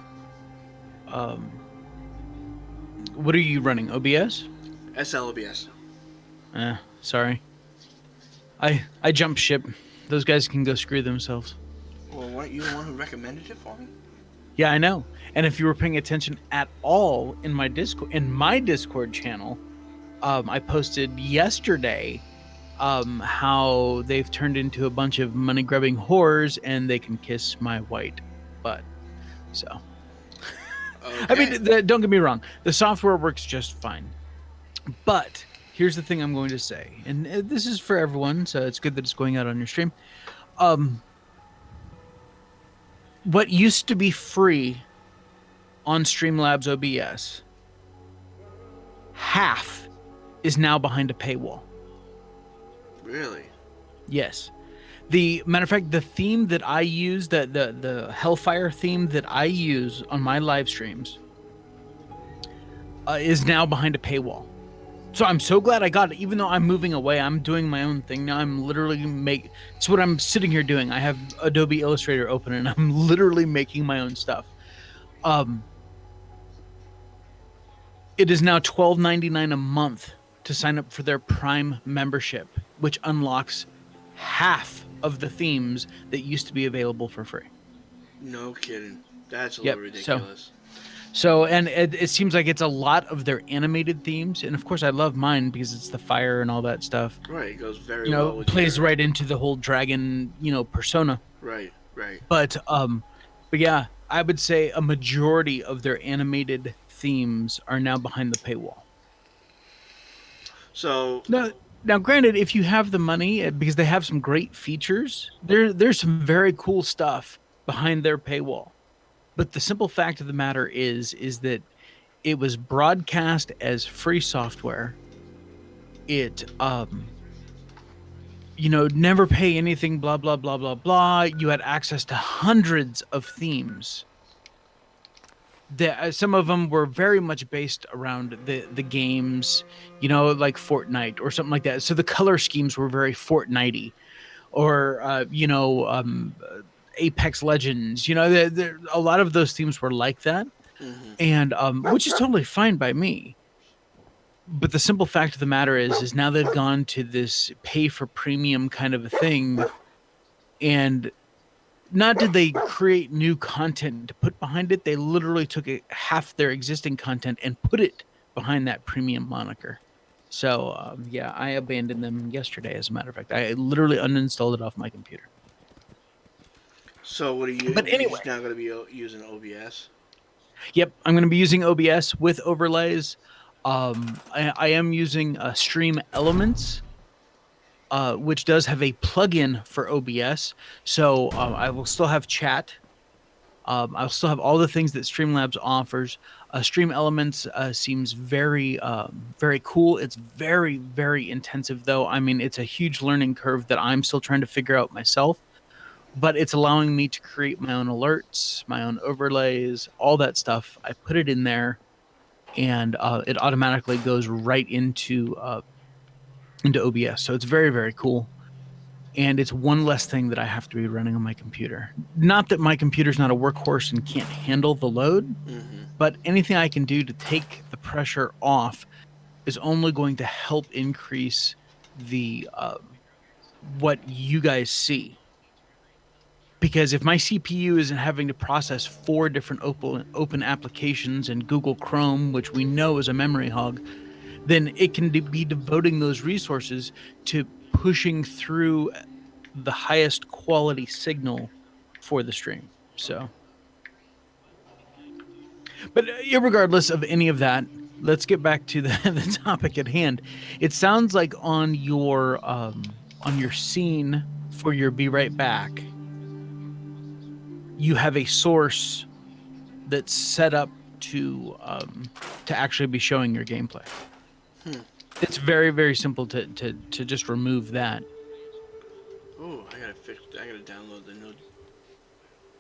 Speaker 6: what are you running? OBS?
Speaker 1: SLOBS.
Speaker 6: Sorry. I jump ship. Those guys can go screw themselves.
Speaker 1: Well, weren't you the one who recommended it for me?
Speaker 6: Yeah, I know. And if you were paying attention at all in my Discord channel, I posted yesterday how they've turned into a bunch of money-grubbing whores and they can kiss my white butt. So,
Speaker 1: Okay.
Speaker 6: I mean, don't get me wrong. The software works just fine. But here's the thing I'm going to say, and this is for everyone, so it's good that it's going out on your stream. What used to be free on Streamlabs OBS, half is now behind a paywall.
Speaker 1: Really?
Speaker 6: Yes. The matter of fact, the theme that I use, the Hellfire theme that I use on my live streams, is now behind a paywall. So I'm so glad I got it. Even though I'm moving away, I'm doing my own thing now. I'm literally it's what I'm sitting here doing. I have Adobe Illustrator open and I'm literally making my own stuff. It is now $12.99 a month to sign up for their Prime membership, which unlocks half of the themes that used to be available for free.
Speaker 1: No kidding. That's a little ridiculous.
Speaker 6: So, and it seems like it's a lot of their animated themes, and of course I love mine because it's the fire and all that stuff.
Speaker 1: Right, it goes very well with
Speaker 6: plays right into the whole dragon, persona.
Speaker 1: Right.
Speaker 6: But yeah, I would say a majority of their animated themes are now behind the paywall.
Speaker 1: So
Speaker 6: now granted, if you have the money, because they have some great features, there's some very cool stuff behind their paywall. But the simple fact of the matter is that it was broadcast as free software. It, never pay anything, blah, blah, blah, blah, blah. You had access to hundreds of themes. Some of them were very much based around the games, like Fortnite or something like that. So the color schemes were very Fortnite-y. Or, Apex Legends, a lot of those themes were like that, and which is totally fine by me. But the simple fact of the matter is now they've gone to this pay for premium kind of a thing, and not did they create new content to put behind it, they literally took half their existing content and put it behind that premium moniker. So yeah, I abandoned them yesterday. As a matter of fact, I literally uninstalled it off my computer.
Speaker 1: So what are you?
Speaker 6: But
Speaker 1: You're
Speaker 6: anyway,
Speaker 1: just not going to be using OBS.
Speaker 6: yep, I'm going to be using OBS with overlays. I am using Stream Elements, which does have a plugin for OBS. So I will still have chat. I'll still have all the things that Streamlabs offers. Stream Elements seems very, very cool. It's very, very intensive, though. I mean, it's a huge learning curve that I'm still trying to figure out myself. But it's allowing me to create my own alerts, my own overlays, all that stuff. I put it in there, and it automatically goes right into OBS. So it's very, very cool. And it's one less thing that I have to be running on my computer. Not that my computer's not a workhorse and can't handle the load, but anything I can do to take the pressure off is only going to help increase the what you guys see. Because if my CPU isn't having to process 4 different open applications in Google Chrome, which we know is a memory hog, then it can be devoting those resources to pushing through the highest quality signal for the stream. So, but regardless of any of that, let's get back to the topic at hand. It sounds like on your scene for your Be Right Back, you have a source that's set up to actually be showing your gameplay. It's very, very simple to just remove that.
Speaker 1: Oh, I gotta download the no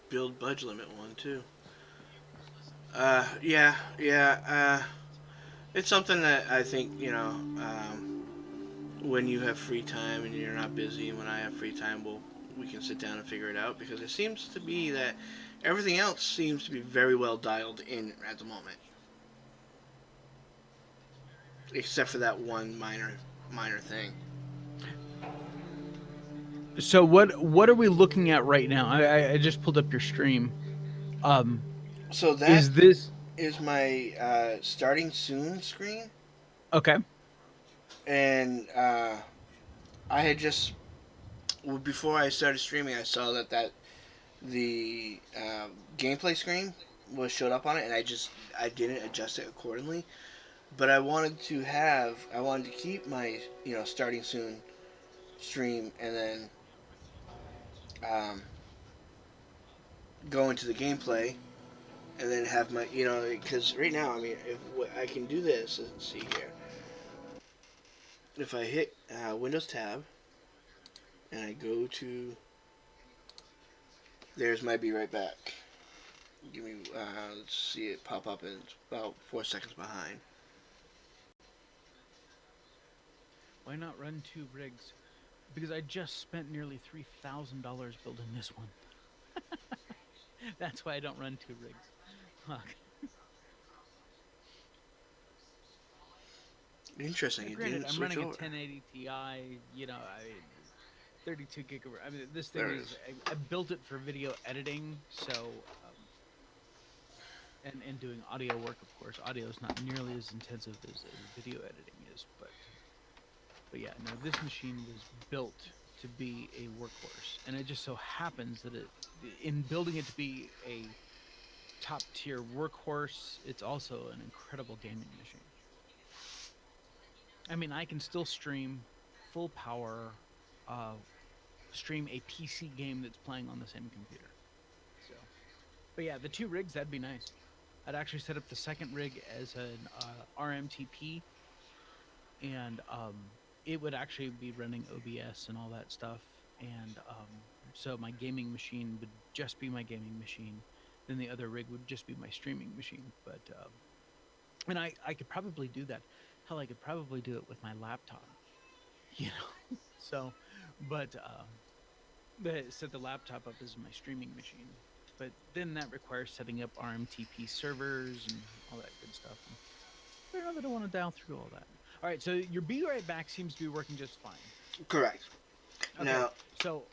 Speaker 1: build budge limit one too. Yeah. It's something that I think, when you have free time and you're not busy, and when I have free time, we can sit down and figure it out, because it seems to be that everything else seems to be very well dialed in at the moment, except for that one minor thing.
Speaker 6: So what are we looking at right now? I just pulled up your stream.
Speaker 1: So that is my starting soon screen.
Speaker 6: Okay.
Speaker 1: And I had just, before I started streaming, I saw that the gameplay screen showed up on it, and I didn't adjust it accordingly. But I wanted to keep my starting soon stream, and then go into the gameplay, and then have my because right now, I mean, if I can do this, let's see here. If I hit Windows Tab and I go to, there's my Be Right Back. Give me, let's see it pop up, and it's about 4 seconds behind.
Speaker 6: Why not run 2 rigs? Because I just spent nearly $3,000 building this one. That's why I don't run 2 rigs. Fuck.
Speaker 1: Interesting.
Speaker 6: Granted, I'm running a 1080 Ti, 32 gigabyte. I mean, this thing is. I built it for video editing, so, and doing audio work, of course. Audio is not nearly as intensive as video editing is, but yeah, no, this machine was built to be a workhorse, and it just so happens that in building it to be a top tier workhorse, it's also an incredible gaming machine. I mean, I can still stream full power, stream a PC game that's playing on the same computer. So, but yeah, the 2 rigs, that'd be nice. I'd actually set up the second rig as an RMTP, and it would actually be running OBS and all that stuff. And so my gaming machine would just be my gaming machine. Then the other rig would just be my streaming machine. But and I could probably do that. Hell, I could probably do it with my laptop, So, but set the laptop up as my streaming machine. But then that requires setting up RMTP servers and all that good stuff. fair enough. I don't want to dial through all that. All right, so your Be Right Back seems to be working just fine.
Speaker 1: Correct.
Speaker 6: Okay.
Speaker 1: Now,
Speaker 6: so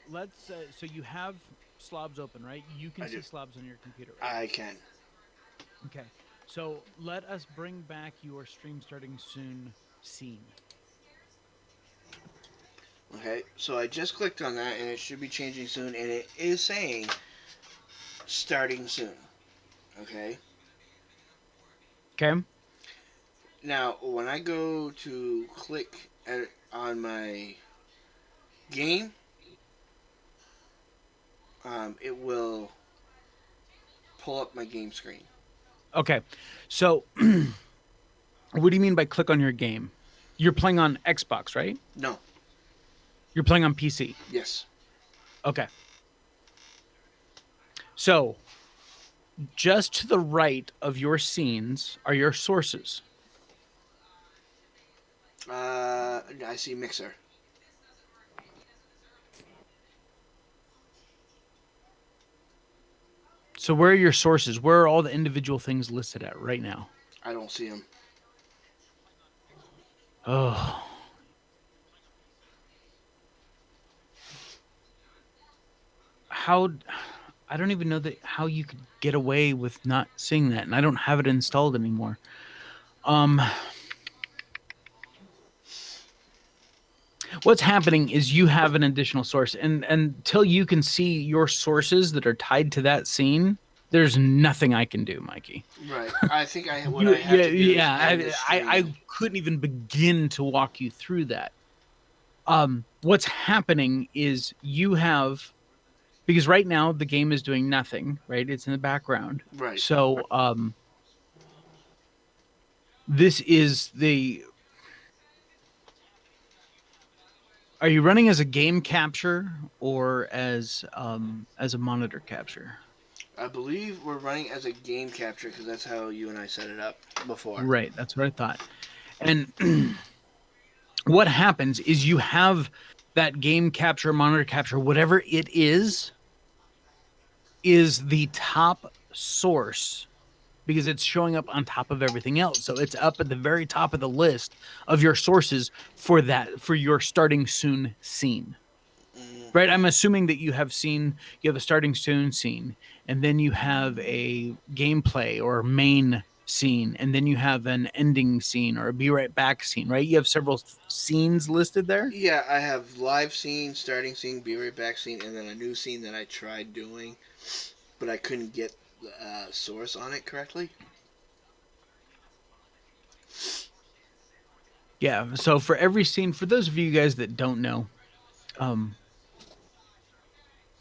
Speaker 6: let's so you have slobs open, right? You can see slobs on your computer, right?
Speaker 1: I can.
Speaker 6: Okay. So let us bring back your stream starting soon scene.
Speaker 1: Okay, so I just clicked on that and it should be changing soon, and it is saying starting soon. Okay.
Speaker 6: Okay.
Speaker 1: Now, when I go to click on my game, it will pull up my game screen.
Speaker 6: Okay. So what do you mean by click on your game? You're playing on Xbox, right?
Speaker 1: No.
Speaker 6: You're playing on PC?
Speaker 1: Yes.
Speaker 6: Okay. So just to the right of your scenes are your sources.
Speaker 1: I see Mixer.
Speaker 6: So where are your sources? Where are all the individual things listed at right now?
Speaker 1: I don't see them.
Speaker 6: Oh. How... I don't even know how you could get away with not seeing that, and I don't have it installed anymore. What's happening is you have an additional source, and until you can see your sources that are tied to that scene, there's nothing I can do, Mikey.
Speaker 1: Right. I think I have to do
Speaker 6: I couldn't even begin to walk you through that. What's happening is you have, because right now the game is doing nothing, right? It's in the background.
Speaker 1: Right.
Speaker 6: So this is the... Are you running as a game capture or as a monitor capture?
Speaker 1: I believe we're running as a game capture because that's how you and I set it up before.
Speaker 6: Right, that's what I thought. And what happens is you have that game capture, monitor capture, whatever it is the top source because it's showing up on top of everything else. So it's up at the very top of the list of your sources for your starting soon scene. Right? I'm assuming that you have a starting soon scene, and then you have a gameplay or main scene, and then you have an ending scene or a Be Right Back scene, right? You have several scenes listed there?
Speaker 1: Yeah, I have live scene, starting scene, Be Right Back scene, and then a new scene that I tried doing, but I couldn't get the source on it correctly.
Speaker 6: Yeah, so for every scene, for those of you guys that don't know,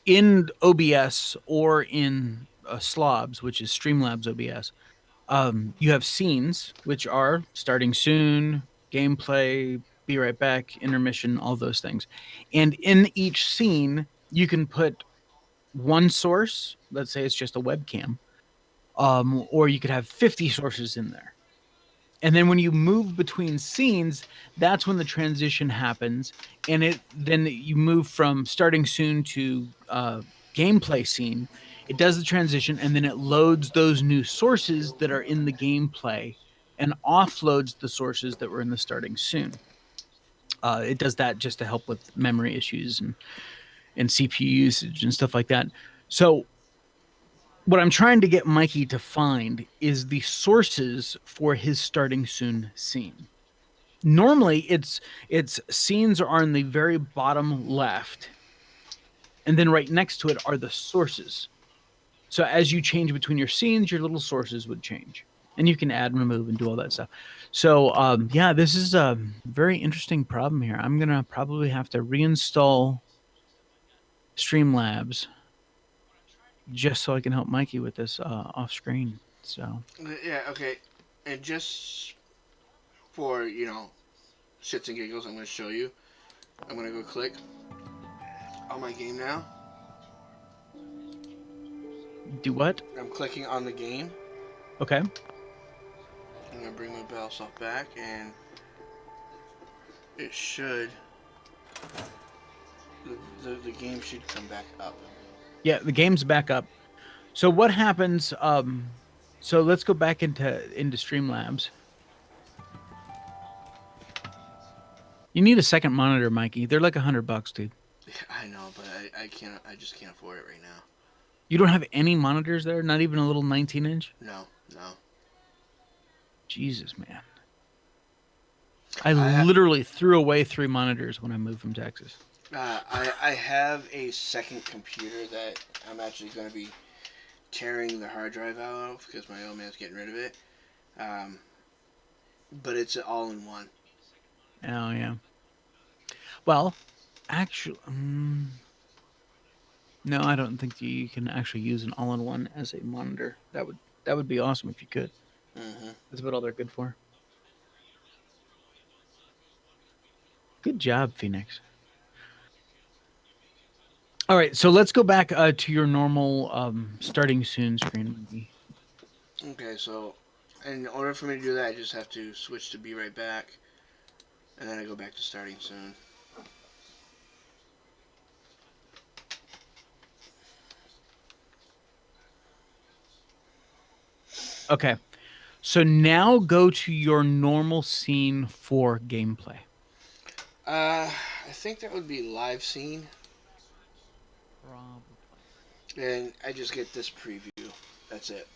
Speaker 6: in OBS or in Slobs, which is Streamlabs OBS, you have scenes, which are starting soon, gameplay, Be Right Back, intermission, all those things. And in each scene, you can put one source, let's say it's just a webcam, or you could have 50 sources in there. And then when you move between scenes, that's when the transition happens. And then you move from starting soon to gameplay scene. It does the transition, and then it loads those new sources that are in the gameplay and offloads the sources that were in the starting soon. It does that just to help with memory issues and CPU usage and stuff like that. So what I'm trying to get Mikey to find is the sources for his starting soon scene. Normally, it's scenes are in the very bottom left, and then right next to it are the sources. So as you change between your scenes, your little sources would change, and you can add and remove and do all that stuff. So yeah, this is a very interesting problem here. I'm gonna probably have to reinstall Streamlabs just so I can help Mikey with this off screen. So
Speaker 1: yeah, okay. And just for, shits and giggles, I'm going to show you. I'm going to go click on my game now.
Speaker 6: Do what?
Speaker 1: I'm clicking on the game.
Speaker 6: Okay.
Speaker 1: I'm going to bring my Battlsoft back, and it should... The game should come back up.
Speaker 6: Yeah, the game's back up. So what happens? So let's go back into Streamlabs, You need a second monitor, Mikey. They're like $100, dude.
Speaker 1: I know, but I can't. I just can't afford it right now.
Speaker 6: You don't have any monitors there? Not even a little 19-inch?
Speaker 1: No, no.
Speaker 6: Jesus, man. I literally threw away 3 monitors when I moved from Texas.
Speaker 1: I have a second computer that I'm actually going to be tearing the hard drive out of because my old man's getting rid of it. But it's an all-in-one.
Speaker 6: Oh, yeah. Well, actually, no, I don't think you can actually use an all-in-one as a monitor. That would be awesome if you could.
Speaker 1: Mm-hmm.
Speaker 6: That's about all they're good for. Good job, Phoenix. All right, so let's go back to your normal starting soon screen.
Speaker 1: Okay, so in order for me to do that, I just have to switch to be right back, and then I go back to starting soon.
Speaker 6: Okay, so now go to your normal scene for gameplay.
Speaker 1: I think that would be live scene.
Speaker 6: Probably.
Speaker 1: And I just get this preview. That's it.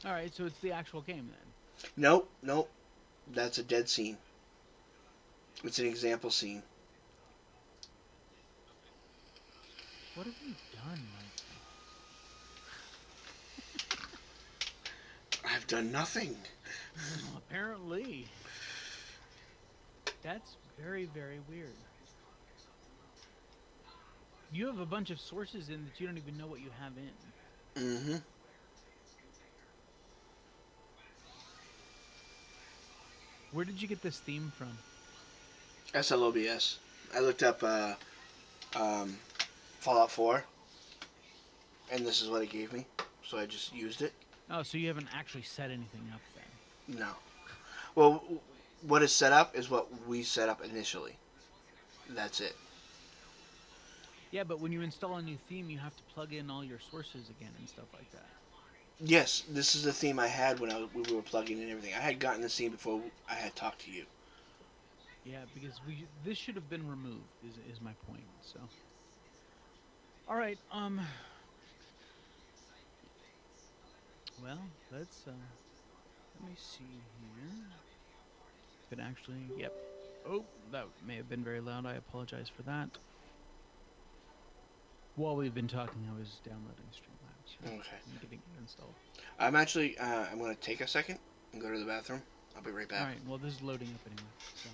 Speaker 6: All right, so it's the actual game then.
Speaker 1: Nope, nope. That's a dead scene. It's an example scene.
Speaker 6: What have you done, Mike?
Speaker 1: I've done nothing.
Speaker 6: Well, apparently. That's very, very weird. You have a bunch of sources in that you don't even know what you have in.
Speaker 1: Mm-hmm.
Speaker 6: Where did you get this theme from?
Speaker 1: SLOBS. I looked up Fallout 4, and this is what it gave me. So I just used it.
Speaker 6: Oh, so you haven't actually set anything up then?
Speaker 1: No. Well, what is set up is what we set up initially. That's it.
Speaker 6: Yeah, but when you install a new theme, you have to plug in all your sources again and stuff like that.
Speaker 1: Yes, this is the theme I had when we were plugging in everything. I had gotten the theme before I had talked to you.
Speaker 6: Yeah, because this should have been removed. Is my point. So. All right. Well, let's let me see here. Could actually. Yep. Oh, that may have been very loud. I apologize for that. While we've been talking, I was downloading Streamlabs.
Speaker 1: Okay.
Speaker 6: And getting it installed.
Speaker 1: I'm actually, I'm going to take a second and go to the bathroom. I'll be right back.
Speaker 6: Alright, well, this is loading up anyway, so.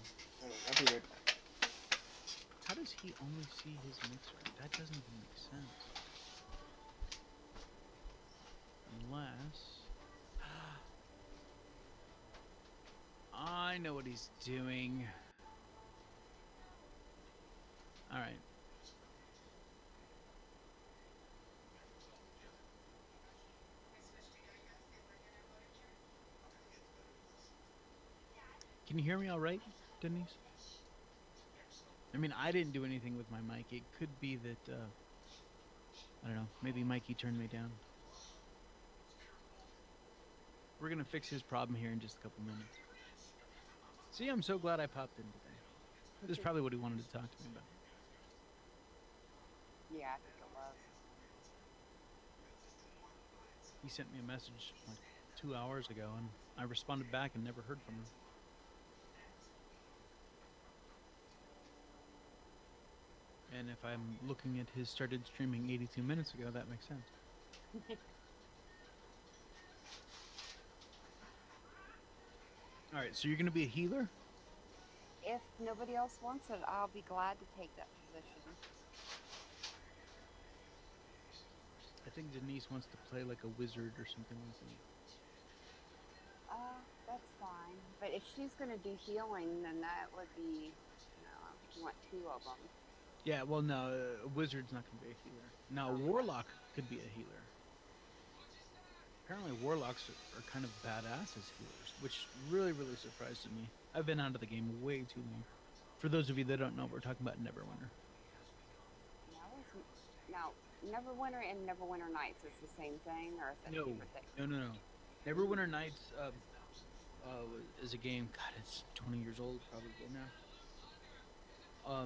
Speaker 1: I'll be right back.
Speaker 6: How does he only see his mixer? That doesn't even make sense. Unless... I know what he's doing. Alright. Can you hear me all right, Denise? I mean, I didn't do anything with my mic. It could be that, I don't know, maybe Mikey turned me down. We're going to fix his problem here in just a couple minutes. See, I'm so glad I popped in today. This is probably what he wanted to talk to me about.
Speaker 3: Yeah, I think it was.
Speaker 6: He sent me a message like 2 hours ago, and I responded back and never heard from him. And if I'm looking at his started streaming 82 minutes ago, that makes sense. Alright, so you're going to be a healer?
Speaker 3: If nobody else wants it, I'll be glad to take that position.
Speaker 6: I think Denise wants to play like a wizard or something like that.
Speaker 3: That's fine. But if she's gonna do healing, then that would be, you want 2 of them.
Speaker 6: Yeah, well, no, a wizard's not going to be a healer. Now, a warlock could be a healer. Apparently, warlocks are kind of badass as healers, which really, really surprised me. I've been out of the game way too long. For those of you that don't know, we're talking about Neverwinter.
Speaker 3: Now, Neverwinter and Neverwinter Nights is the same thing, or is it
Speaker 6: No,
Speaker 3: different thing?
Speaker 6: no. Neverwinter Nights is a game. God, it's 20 years old probably now.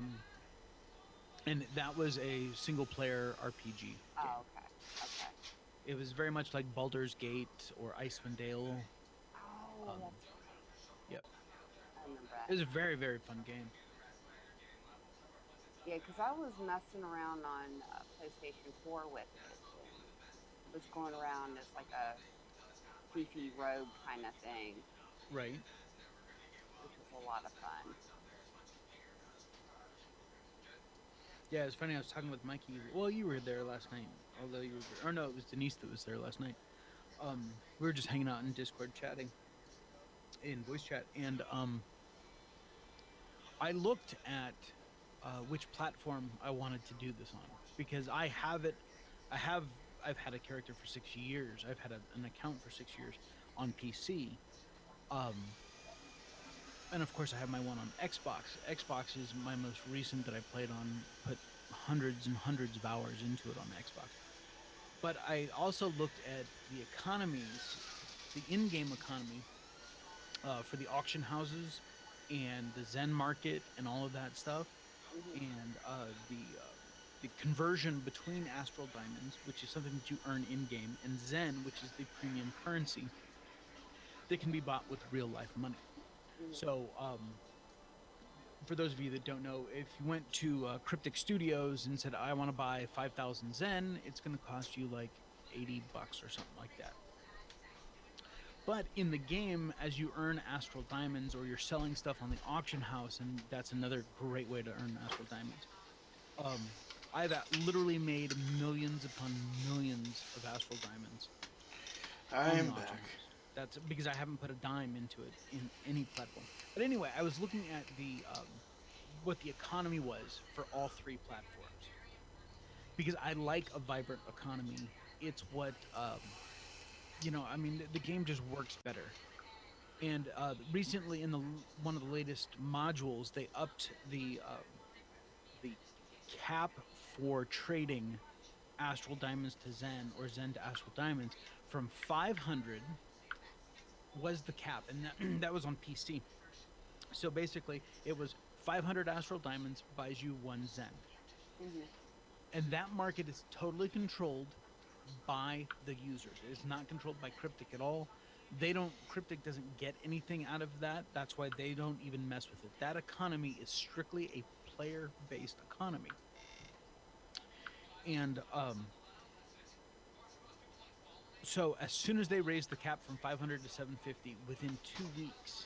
Speaker 6: And that was a single-player RPG game.
Speaker 3: Oh, okay. Okay.
Speaker 6: It was very much like Baldur's Gate or Icewind Dale.
Speaker 3: Oh,
Speaker 6: Yep.
Speaker 3: I remember
Speaker 6: It
Speaker 3: that.
Speaker 6: was a very, very fun game.
Speaker 3: Yeah, because I was messing around on PlayStation 4 with it. It was going around as like a thiefy rogue kind of thing,
Speaker 6: Right.
Speaker 3: which was a lot of fun.
Speaker 6: Yeah, it's funny. I was talking with Mikey. Well, you were there last night, although you were, or no, it was Denise that was there last night. We were just hanging out in Discord, chatting, in voice chat, and I looked at which platform I wanted to do this on because I have it. I've had a character for 6 years. I've had an account for 6 years on PC. And of course, I have my one on Xbox. Xbox is my most recent that I played on, put hundreds and hundreds of hours into it on Xbox. But I also looked at the economies, the in-game economy for the auction houses and the Zen market and all of that stuff, and the conversion between Astral Diamonds, which is something that you earn in-game, and Zen, which is the premium currency that can be bought with real-life money. So, for those of you that don't know, if you went to Cryptic Studios and said, I want to buy 5,000 Zen, it's going to cost you like $80 or something like that. But in the game, as you earn Astral Diamonds or you're selling stuff on the auction house, and that's another great way to earn Astral Diamonds, I've literally made millions upon millions of Astral Diamonds.
Speaker 1: I'm back.
Speaker 6: That's because I haven't put a dime into it in any platform. But anyway, I was looking at the what the economy was for all three platforms because I like a vibrant economy. It's what I mean, the game just works better. And recently, in one of the latest modules, they upped the cap for trading Astral Diamonds to Zen or Zen to Astral Diamonds from 500 was the cap, and that was on PC. So basically, it was 500 Astral Diamonds buys you 1 Zen. And that market is totally controlled by the users. It is not controlled by Cryptic at all. Cryptic doesn't get anything out of that. That's why they don't even mess with it. That economy is strictly a player-based economy. And so as soon as they raised the cap from 500 to 750, within 2 weeks,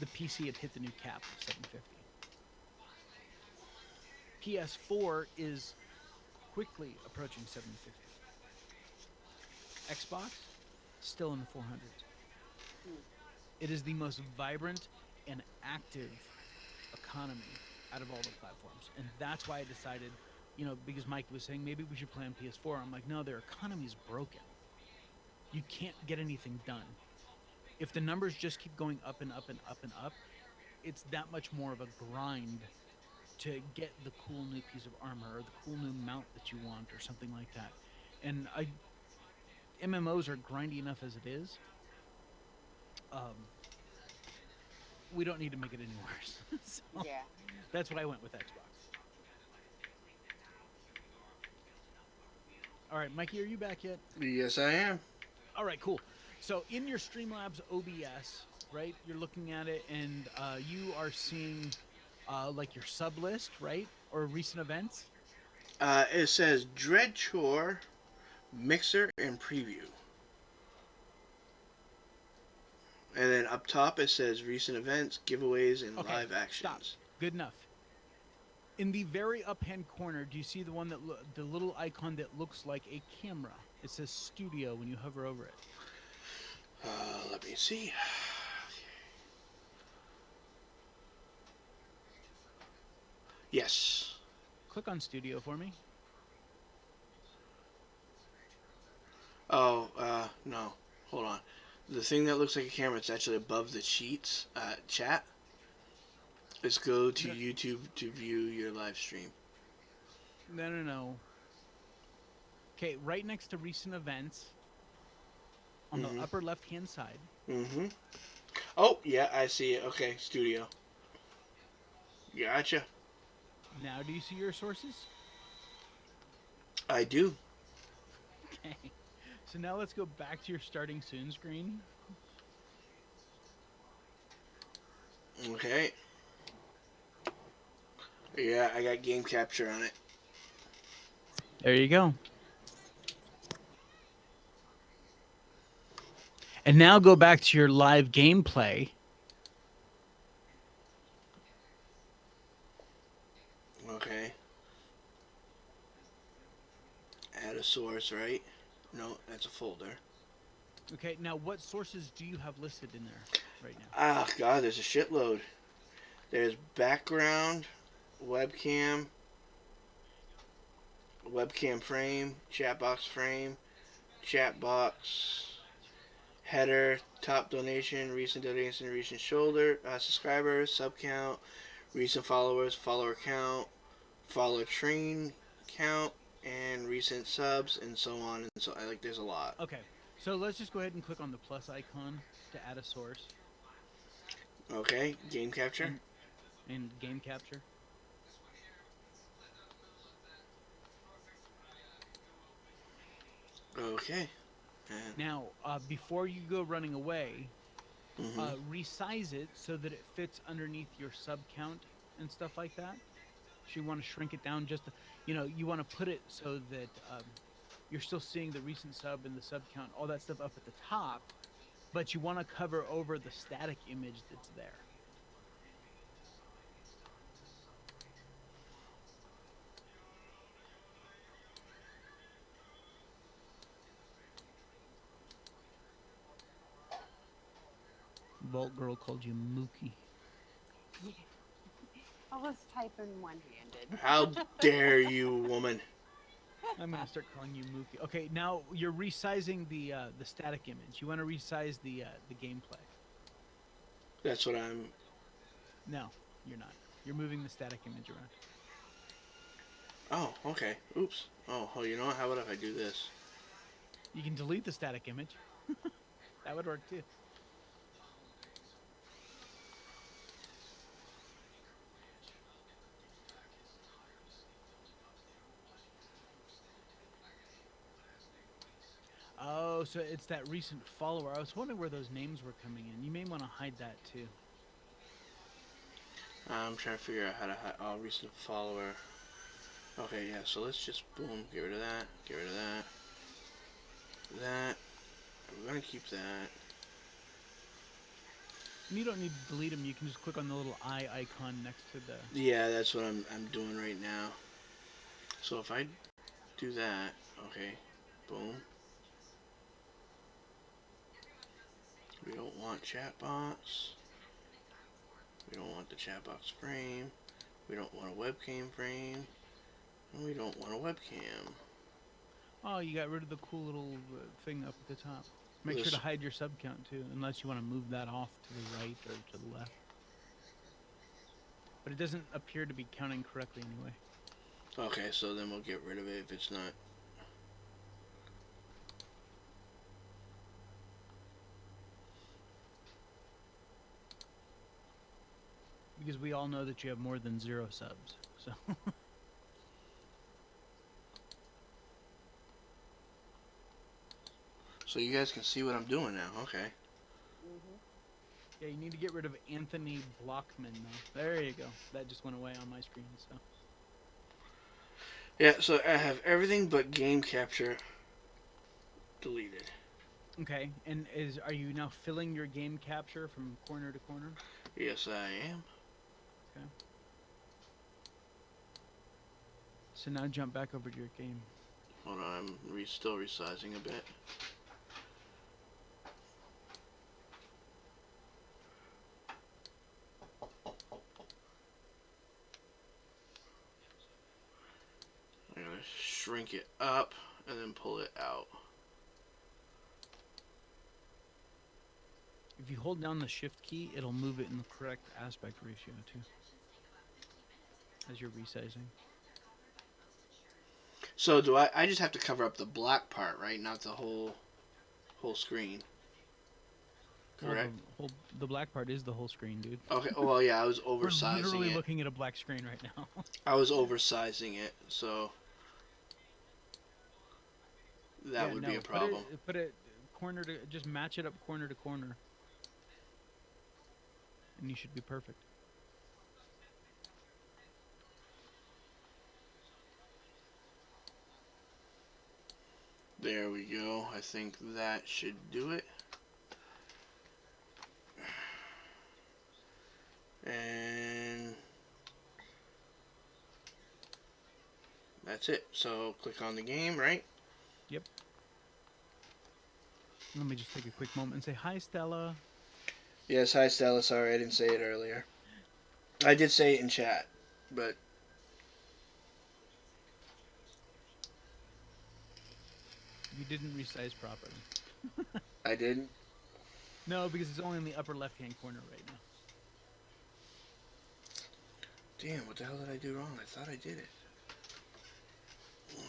Speaker 6: the PC had hit the new cap of 750. PS4 is quickly approaching 750. Xbox, still in the 400s. It is the most vibrant and active economy out of all the platforms. And that's why I decided, because Mike was saying maybe we should play on PS4. I'm like, no, their economy is broken. You can't get anything done. If the numbers just keep going up and up and up and up, it's that much more of a grind to get the cool new piece of armor or the cool new mount that you want or something like that. And MMOs are grindy enough as it is. We don't need to make it any worse. So
Speaker 3: Yeah.
Speaker 6: that's why I went with Xbox. All right, Mikey, are you back yet?
Speaker 1: Yes, I am.
Speaker 6: All right, cool. So in your Streamlabs OBS, right, you're looking at it and you are seeing like your sub list, right, or recent events.
Speaker 1: It says Dreadchore, Mixer, and Preview. And then up top it says recent events, giveaways, and live actions.
Speaker 6: Stop. Good enough. In the very up-hand corner, do you see the one the little icon that looks like a camera? It says Studio when you hover over it.
Speaker 1: Let me see. Yes.
Speaker 6: Click on Studio for me.
Speaker 1: Oh, no. Hold on. The thing that looks like a camera, it's actually above the cheats chat. Let's go to YouTube to view your live stream.
Speaker 6: No. Okay, right next to recent events, on the upper left-hand side.
Speaker 1: Mm-hmm. Oh, yeah, I see it. Okay, studio. Gotcha.
Speaker 6: Now, do you see your sources?
Speaker 1: I do.
Speaker 6: Okay. So now let's go back to your starting soon screen.
Speaker 1: Okay. Yeah, I got game capture on it.
Speaker 6: There you go. And now go back to your live gameplay.
Speaker 1: Okay. Add a source, right? No, that's a folder.
Speaker 6: Okay, now what sources do you have listed in there right now?
Speaker 1: Ah, God, there's a shitload. There's background, webcam frame, chat box frame, chat box, header, top donation, recent shoulder, subscribers, sub count, recent followers, follower count, follower train count, and recent subs, and so on and so. Like, there's a lot.
Speaker 6: Okay, so let's just go ahead and click on the plus icon to add a source.
Speaker 1: Okay, game capture.
Speaker 6: And game capture.
Speaker 1: Okay.
Speaker 6: Now, before you go running away, resize it so that it fits underneath your sub count and stuff like that. So you want to shrink it down just, you want to put it so that you're still seeing the recent sub and the sub count, all that stuff up at the top, but you want to cover over the static image that's there. Vault Girl called you Mookie.
Speaker 3: I was typing one-handed.
Speaker 1: How dare you, woman?
Speaker 6: I'm gonna start calling you Mookie. Okay, now you're resizing the static image. You want to resize the gameplay.
Speaker 1: That's what I'm.
Speaker 6: No, you're not. You're moving the static image around.
Speaker 1: Oh, okay. Oops. Oh, you know what? How about if I do this?
Speaker 6: You can delete the static image. That would work too. Oh, so it's that recent follower. I was wondering where those names were coming in. You may want to hide that too.
Speaker 1: I'm trying to figure out how to hide. Oh, recent follower. Okay, yeah, so let's just, boom, get rid of that, get rid of that. That. We're going to keep that.
Speaker 6: You don't need to delete them. You can just click on the little eye icon next to the...
Speaker 1: Yeah, that's what I'm doing right now. So if I do that, okay, boom. We don't want chat box. We don't want the chat box frame. We don't want a webcam frame. And we don't want a webcam.
Speaker 6: Oh, you got rid of the cool little thing up at the top. Make sure to hide your sub count too, unless you want to move that off to the right or to the left. But it doesn't appear to be counting correctly anyway.
Speaker 1: Okay, so then we'll get rid of it if it's not.
Speaker 6: Because we all know that you have more than 0 subs, so...
Speaker 1: So you guys can see what I'm doing now, okay.
Speaker 6: Yeah, you need to get rid of Anthony Blockman, though. There you go. That just went away on my screen, so...
Speaker 1: Yeah, so I have everything but game capture deleted.
Speaker 6: Okay, and are you now filling your game capture from corner to corner?
Speaker 1: Yes, I am.
Speaker 6: Okay. So now jump back over to your game.
Speaker 1: Hold on, I'm still resizing a bit. I'm gonna shrink it up and then pull it out.
Speaker 6: If you hold down the shift key, it'll move it in the correct aspect ratio too, as you're resizing.
Speaker 1: So do I just have to cover up the black part, right? Not the whole... whole screen.
Speaker 6: Well,
Speaker 1: Correct?
Speaker 6: the black part is the whole screen, dude.
Speaker 1: Okay, well, yeah, I was
Speaker 6: We're literally
Speaker 1: oversizing it.
Speaker 6: looking at a black screen right now.
Speaker 1: I was oversizing it, so that would be a problem.
Speaker 6: Put it corner to, just match it up corner to corner. And you should be perfect.
Speaker 1: There we go. I think that should do it. And that's it. So click on the game, right?
Speaker 6: Yep. Let me just take a quick moment and say hi, Stella.
Speaker 1: Yes, hi Stella. Sorry I didn't say it earlier. I did say it in chat, but
Speaker 6: You didn't resize properly.
Speaker 1: I didn't.
Speaker 6: No, because it's only in the upper left-hand corner right now.
Speaker 1: Damn, what the hell did I do wrong? I thought I did it. Okay.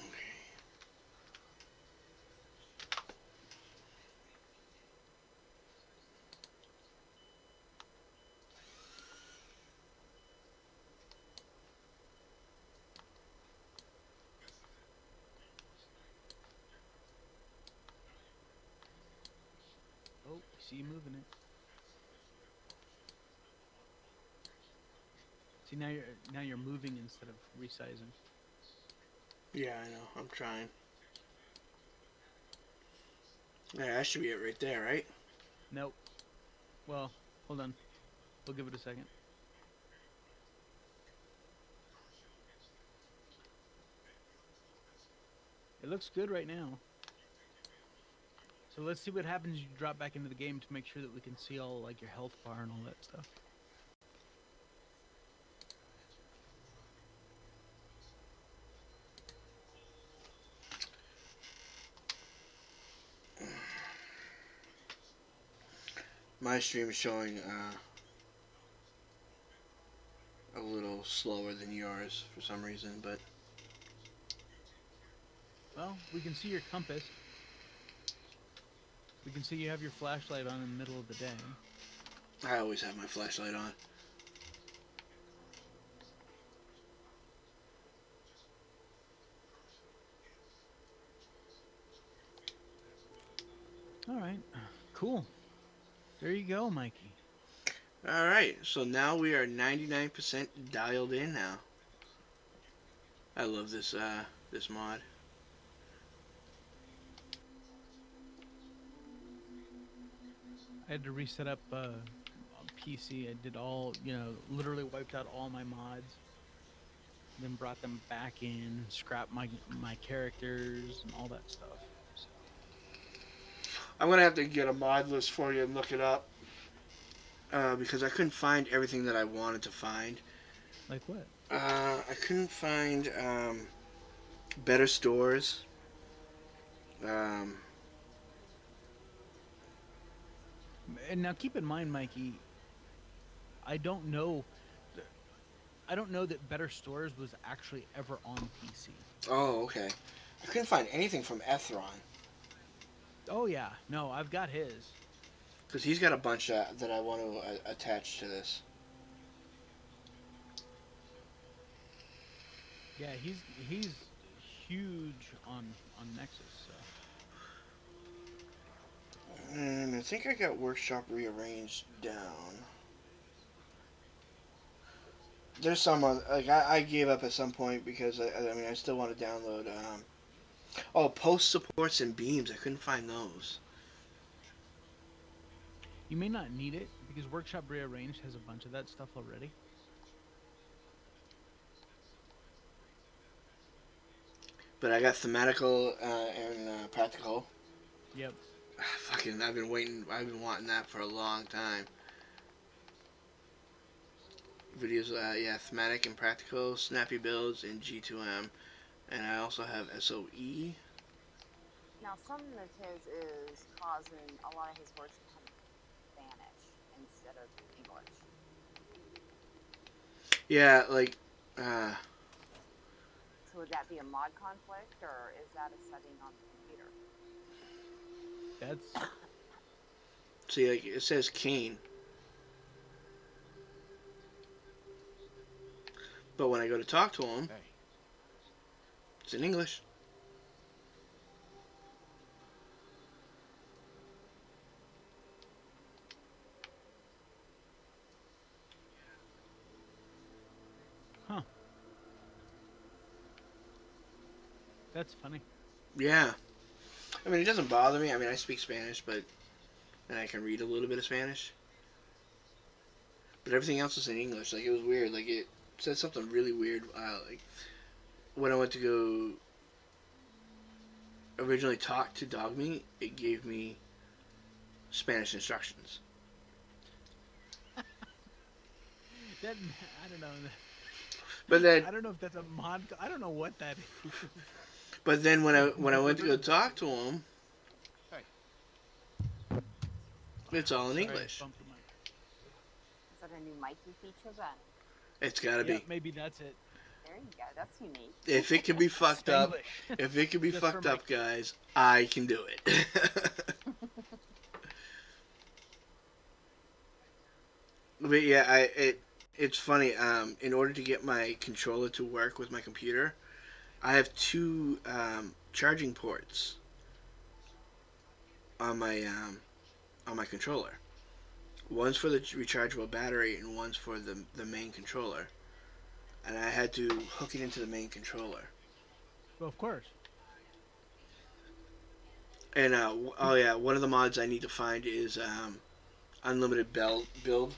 Speaker 6: Oh, see you moving it. See, now you're moving instead of resizing.
Speaker 1: Yeah, I know. I'm trying. Yeah, that should be it right there, right?
Speaker 6: Nope. Well, hold on. We'll give it a second. It looks good right now. So let's see what happens as you drop back into the game to make sure that we can see all like your health bar and all that stuff.
Speaker 1: My stream is showing a little slower than yours for some reason, but
Speaker 6: Well, we can see your compass. We can see you have your flashlight on in the middle of the day.
Speaker 1: I always have my flashlight on.
Speaker 6: Alright, cool. There you go, Mikey.
Speaker 1: Alright, so now we are 99% dialed in now. I love this this mod.
Speaker 6: I had to reset up PC. I did all, literally wiped out all my mods. Then brought them back in, scrapped my characters and all that stuff. So.
Speaker 1: I'm gonna have to get a mod list for you and look it up. Because I couldn't find everything that I wanted to find.
Speaker 6: Like what?
Speaker 1: I couldn't find better stores.
Speaker 6: And now keep in mind, Mikey, I don't know that Better Stores was actually ever on PC.
Speaker 1: Oh, okay. I couldn't find anything from Ethron.
Speaker 6: Oh yeah, no, I've got his.
Speaker 1: Because he's got a bunch that I want to attach to this.
Speaker 6: Yeah, he's huge on Nexus. So.
Speaker 1: And I think I got Workshop Rearranged down. There's some like I gave up at some point because I mean I still want to download. Post supports and beams. I couldn't find those.
Speaker 6: You may not need it because Workshop Rearranged has a bunch of that stuff already.
Speaker 1: But I got thematical and practical.
Speaker 6: Yep.
Speaker 1: Fucking, I've been wanting that for a long time. Videos, yeah, thematic and practical, snappy builds, and G2M. And I also have SOE.
Speaker 3: Now, something of his is causing a lot of his words to kind of vanish instead of English.
Speaker 1: Yeah, like,
Speaker 3: So would that be a mod conflict, or is that a setting on the computer?
Speaker 6: That's
Speaker 1: See, like it says Kane, but when I go to talk to him, it's in English.
Speaker 6: huh. That's funny.
Speaker 1: Yeah. I mean, it doesn't bother me. I mean, I speak Spanish, but and I can read a little bit of Spanish. But everything else is in English. Like, it was weird. Like, it said something really weird. Like, when I went to go originally talk to Dogmeat, it gave me Spanish instructions.
Speaker 6: That I don't know.
Speaker 1: But then,
Speaker 6: I don't know if that's a mod. I don't know what that is.
Speaker 1: but then when I went to go talk to him, it's all in
Speaker 6: Sorry, I
Speaker 1: English.
Speaker 6: bumped the mic.
Speaker 3: Is that a new Mikey feature then?
Speaker 1: It's gotta
Speaker 6: Yeah,
Speaker 1: be.
Speaker 6: maybe that's it.
Speaker 3: There you go. That's unique.
Speaker 1: If it can be fucked up,
Speaker 6: Spanglish.
Speaker 1: if it can be
Speaker 6: Just for
Speaker 1: fucked up,
Speaker 6: Mikey.
Speaker 1: guys, I can do it. But yeah, it's funny. In order to get my controller to work with my computer, I have two charging ports on my controller. One's for the rechargeable battery, and one's for the main controller. And I had to hook it into the main controller.
Speaker 6: Well, of course.
Speaker 1: And oh yeah, one of the mods I need to find is unlimited build.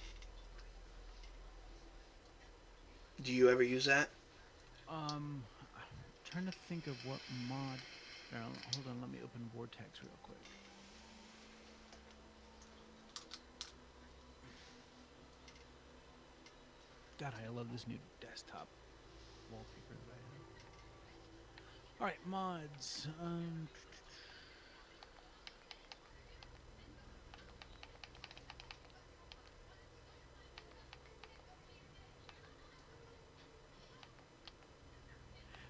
Speaker 1: Do you ever use that?
Speaker 6: I'm trying to think of what mod. Now, hold on, let me open Vortex real quick. God, I love this new desktop wallpaper that I have. All right, mods.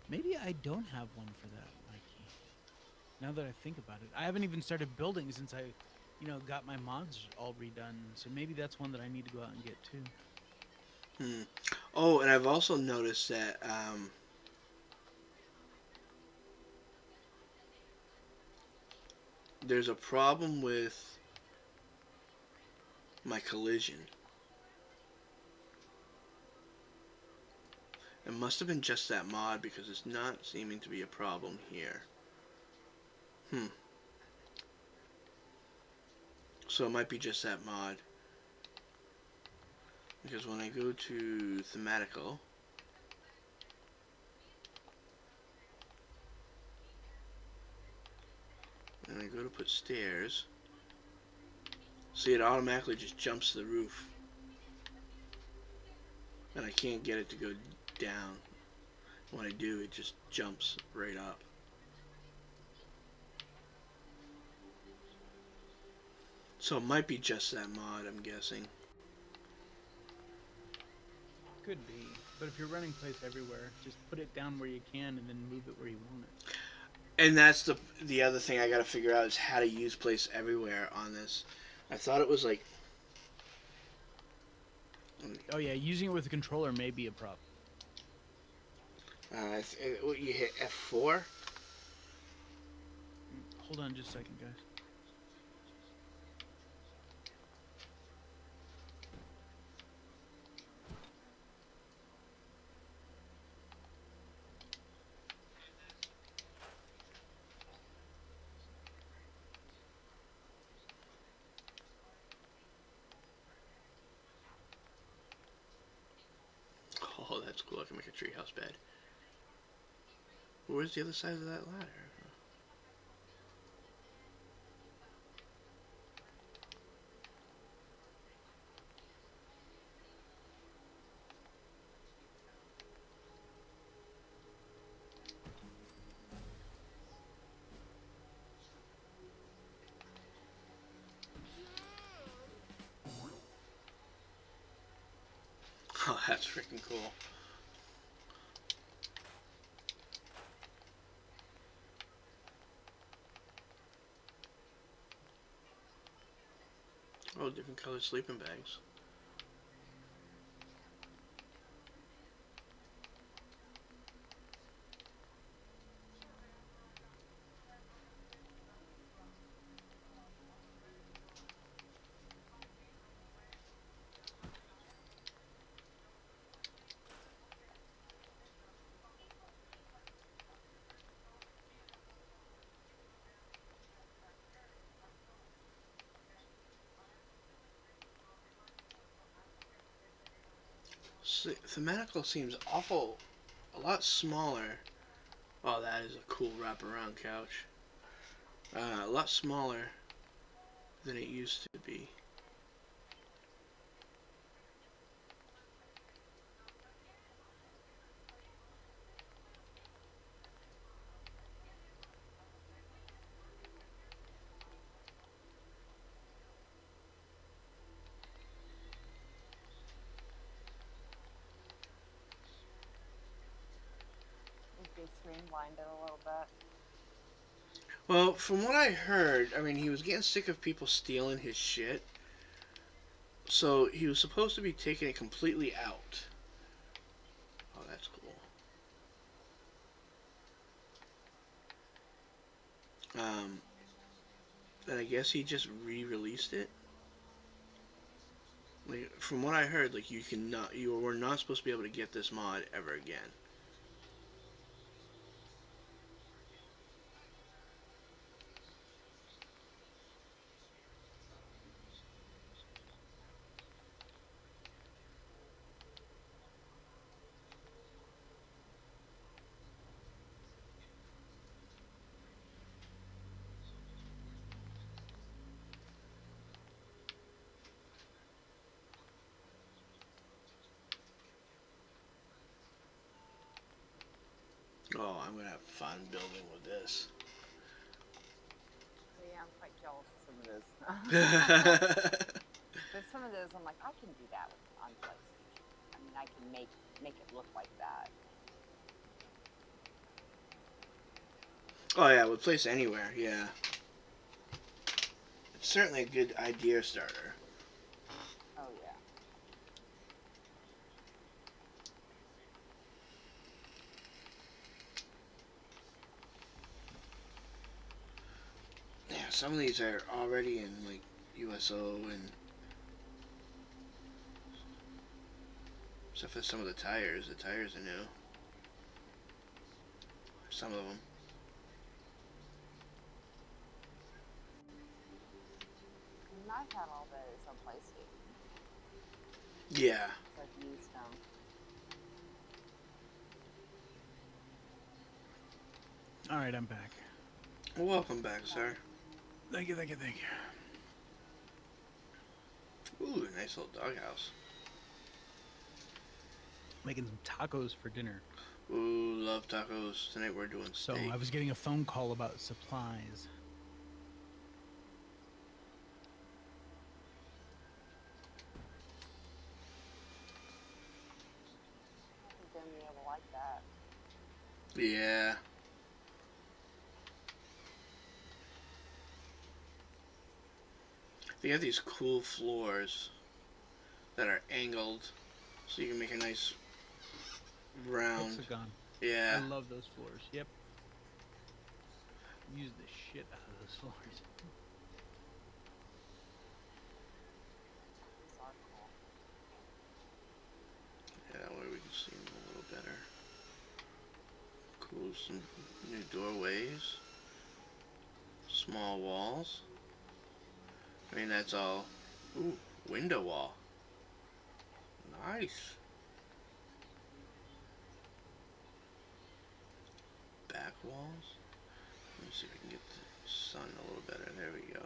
Speaker 6: Maybe I don't have one for that, Mikey. Now that I think about it, I haven't even started building since I, got my mods all redone. So maybe that's one that I need to go out and get too.
Speaker 1: Oh, and I've also noticed that there's a problem with my collision. It must have been just that mod because it's not seeming to be a problem here. So it might be just that mod. Because when I go to thematical, and I go to put stairs, see, it automatically just jumps to the roof. And I can't get it to go down. When I do, it just jumps right up. So it might be just that mod, I'm guessing.
Speaker 6: Could be, but if you're running place everywhere, just put it down where you can and then move it where you want it.
Speaker 1: And that's the other thing I gotta figure out is how to use place everywhere on this. I thought it was like...
Speaker 6: Oh yeah, using it with a controller may be a problem.
Speaker 1: You hit F4?
Speaker 6: Hold on just a second, guys.
Speaker 1: Oh, that's cool. I can make a treehouse bed. Where's the other side of that ladder? Oh, that's freaking cool. different colored sleeping bags. Thematical seems a lot smaller. Oh, that is a cool wraparound couch. A lot smaller than it used to be.
Speaker 3: They streamlined it a little bit.
Speaker 1: Well, from what I heard, I mean, he was getting sick of people stealing his shit. So he was supposed to be taking it completely out. Oh, that's cool. And I guess he just re-released it. Like, from what I heard, like, you were not supposed to be able to get this mod ever again. Oh, I'm gonna have fun building with this.
Speaker 3: So yeah, I'm quite jealous of some of this. But some of those, I'm like, I can do that on PlayStation. I mean, I can make it look like that.
Speaker 1: Oh yeah, with Place Anywhere, yeah. It's certainly a good idea starter.
Speaker 3: Oh yeah.
Speaker 1: Yeah, some of these are already in, like, USO and... Except for some of the tires. The tires are new. Some of them.
Speaker 3: And I've had all those on PlayStation.
Speaker 1: Yeah.
Speaker 3: So I've used them.
Speaker 6: Alright, I'm back.
Speaker 1: Well, welcome back, sir.
Speaker 6: Thank you, thank you, thank you.
Speaker 1: Ooh, nice little doghouse.
Speaker 6: Making some tacos for dinner.
Speaker 1: Ooh, love tacos. Tonight we're doing
Speaker 6: So
Speaker 1: steak.
Speaker 6: I was getting a phone call about supplies.
Speaker 3: I think they're gonna be able to like that.
Speaker 1: Yeah. They have these cool floors that are angled, so you can make a nice round.
Speaker 6: Hexagon.
Speaker 1: Yeah.
Speaker 6: I love those floors. Yep. Use the shit out of those floors.
Speaker 3: These are cool.
Speaker 1: Yeah, that way we can see them a little better. Cool, some new doorways. Small walls. I mean, that's all. Ooh, window wall. Nice. Back walls. Let me see if we can get the sun a little better. There we go.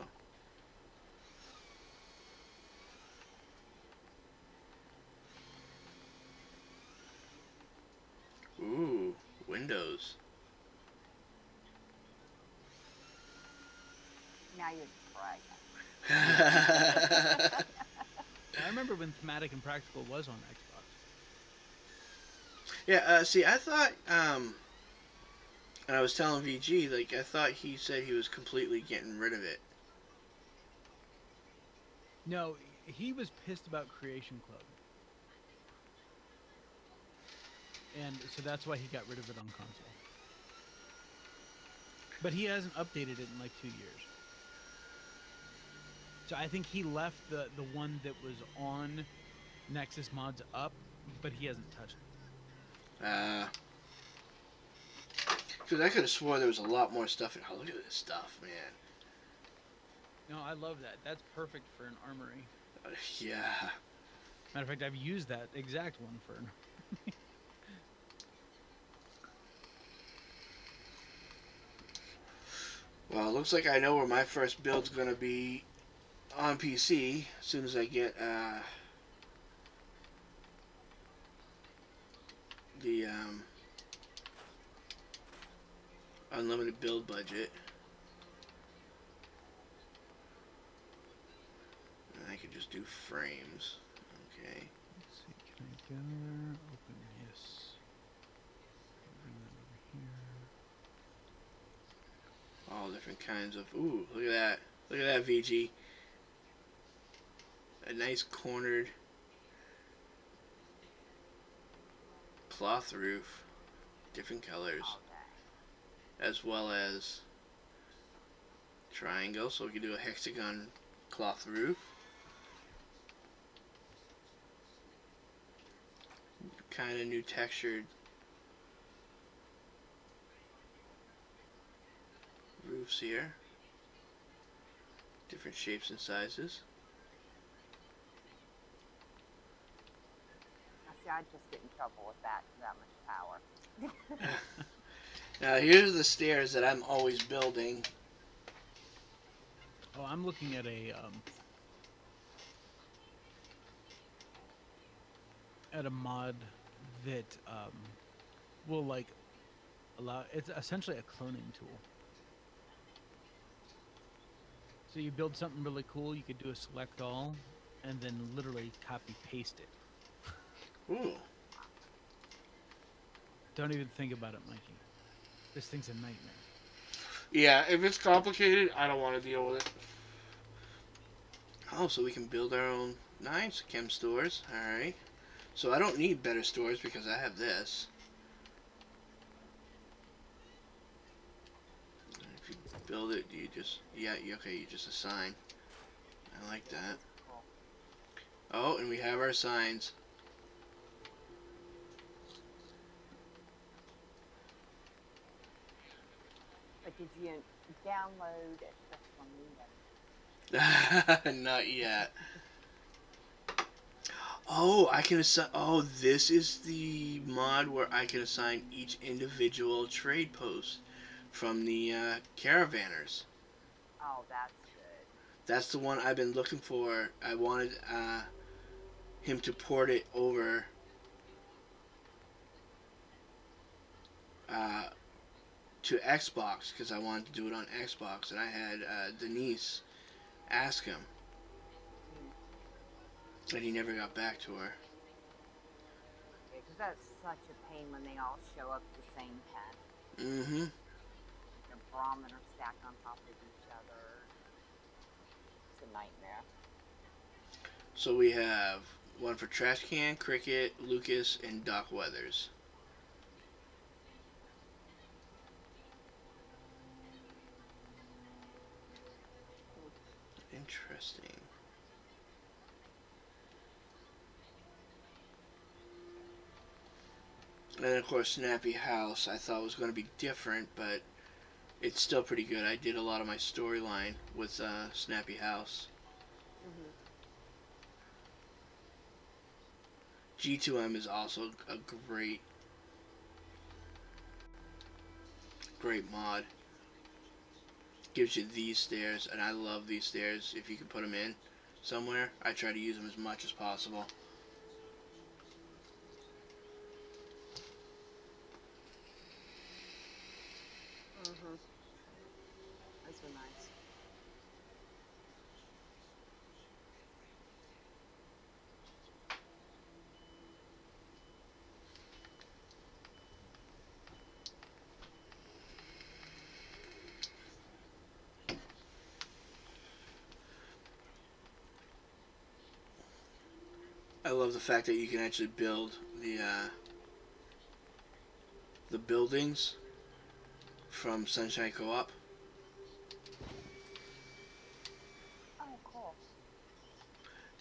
Speaker 1: Ooh, windows.
Speaker 3: Now you're just bragging.
Speaker 6: I remember when Thematic and Practical was on Xbox.
Speaker 1: Yeah, see, I thought, and I was telling VG, like, I thought he said he was completely getting rid of it.
Speaker 6: No, he was pissed about Creation Club. And so that's why he got rid of it on console. But he hasn't updated it in like 2 years. So I think he left the one that was on Nexus Mods up, but he hasn't touched it.
Speaker 1: Because I could have swore there was a lot more stuff. Oh, look at this stuff, man.
Speaker 6: No, I love that. That's perfect for an armory.
Speaker 1: Yeah.
Speaker 6: Matter of fact, I've used that exact one for an
Speaker 1: Well, it looks like I know where my first build's going to be on PC as soon as I get the unlimited build budget. And I could just do frames. Okay.
Speaker 6: Let's see, can I go there? Open, yes. Bring that over here.
Speaker 1: All different kinds of... Ooh, look at that. Look at that, VG. A nice cornered cloth roof. Different colors.
Speaker 3: Okay.
Speaker 1: As well as triangle, so we can do a hexagon cloth roof. Kind of new textured roofs here. Different shapes and sizes.
Speaker 3: See, I'd just get in trouble with that much power.
Speaker 1: Now here's the stairs that I'm always building.
Speaker 6: Oh, I'm looking at a mod that will like allow. It's essentially a cloning tool. So you build something really cool, you could do a select all, and then literally copy paste it.
Speaker 1: Ooh.
Speaker 6: Don't even think about it, Mikey. This thing's a nightmare.
Speaker 1: Yeah, if it's complicated, I don't want to deal with it. Oh, so we can build our own nice chem stores. Alright. So I don't need better stores because I have this. If you build it, you just... Yeah, okay, you just assign. I like that.
Speaker 3: Cool.
Speaker 1: Oh, and we have our signs.
Speaker 3: But did you download it from me?
Speaker 1: Not yet. Oh, I can assign... Oh, this is the mod where I can assign each individual trade post from the caravanners.
Speaker 3: Oh, that's good.
Speaker 1: That's the one I've been looking for. I wanted him to port it over to Xbox because I wanted to do it on Xbox, and I had Denise ask him, and he never got back to her.
Speaker 3: Because that's such a pain when they all show up at the same pen.
Speaker 1: Mm-hmm.
Speaker 3: Their barometer stacked on top of each other. It's a nightmare.
Speaker 1: So we have one for Trash Can, Cricket, Lucas, and Doc Weathers. Interesting. And of course, Snappy House I thought was going to be different, but it's still pretty good. I did a lot of my storyline with Snappy House. G2M is also a great mod. Gives you these stairs, and I love these stairs. If you can put them in somewhere, I try to use them as much as possible.
Speaker 3: Those are nice.
Speaker 1: I love the fact that you can actually build the buildings from Sunshine Co-op.
Speaker 3: Oh, cool.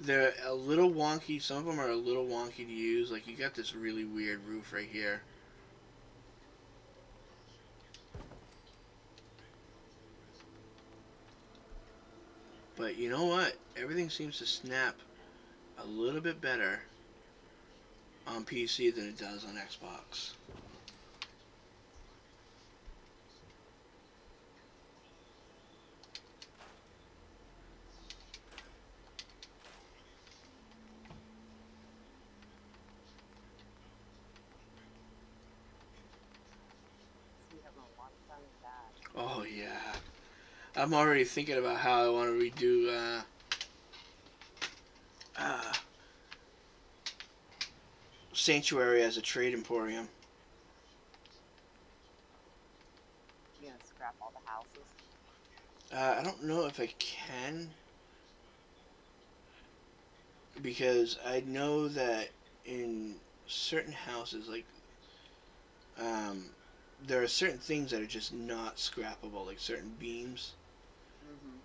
Speaker 1: They're a little wonky. Some of them are a little wonky to use. Like, you got this really weird roof right here. But you know what? Everything seems to snap a little bit better on PC than it does on Xbox.
Speaker 3: So you have a lot of fun with that.
Speaker 1: Oh yeah. I'm already thinking about how I want to redo Sanctuary as a trade emporium.
Speaker 3: You gonna scrap all the houses?
Speaker 1: I don't know if I can, because I know that in certain houses, like, there are certain things that are just not scrappable, like certain beams.
Speaker 3: Mm-hmm.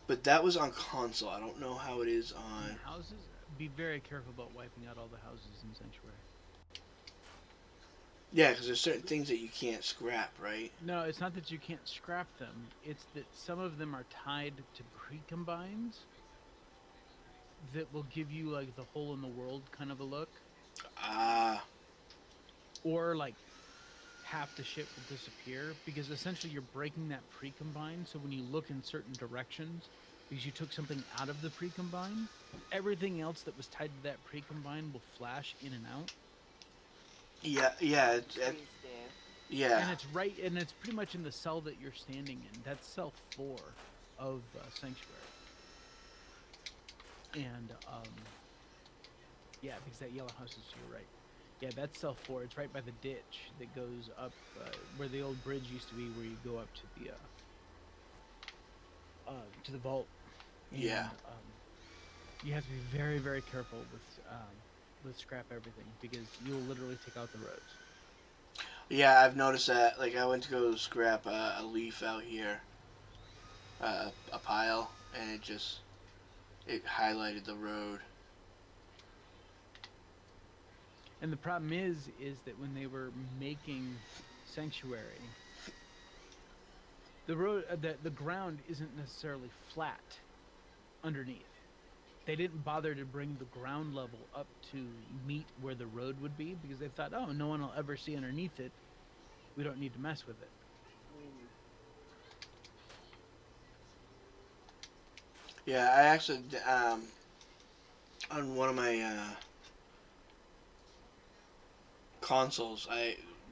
Speaker 1: But that was on console. I don't know how it is on.
Speaker 6: Houses. Be very careful about wiping out all the houses in Sanctuary.
Speaker 1: Yeah, because there's certain things that you can't scrap, right?
Speaker 6: No, it's not that you can't scrap them. It's that some of them are tied to pre-combines that will give you like the hole in the world kind of a look,
Speaker 1: Ah,
Speaker 6: or like half the shit will disappear because essentially you're breaking that pre-combine. So when you look in certain directions, because you took something out of the pre-combine, everything else that was tied to that pre-combine will flash in and out.
Speaker 1: yeah,
Speaker 3: Trees do.
Speaker 1: yeah.
Speaker 6: And it's pretty much in the cell that you're standing in. That's cell 4 of Sanctuary. And yeah, because that yellow house is to your right. Yeah, that's cell 4. It's right by the ditch that goes up where the old bridge used to be, where you go up to the vault. And,
Speaker 1: Yeah.
Speaker 6: you have to be very, very careful with scrap everything, because you'll literally take out the roads.
Speaker 1: Yeah, I've noticed that. Like, I went to go scrap a leaf out here, a pile, and it highlighted the road.
Speaker 6: And the problem is that when they were making Sanctuary, the road, the ground isn't necessarily flat underneath. They didn't bother to bring the ground level up to meet where the road would be, because they thought, oh, no one will ever see underneath it. We don't need to mess with it.
Speaker 3: Mm-hmm.
Speaker 1: Yeah, I actually, on one of my consoles,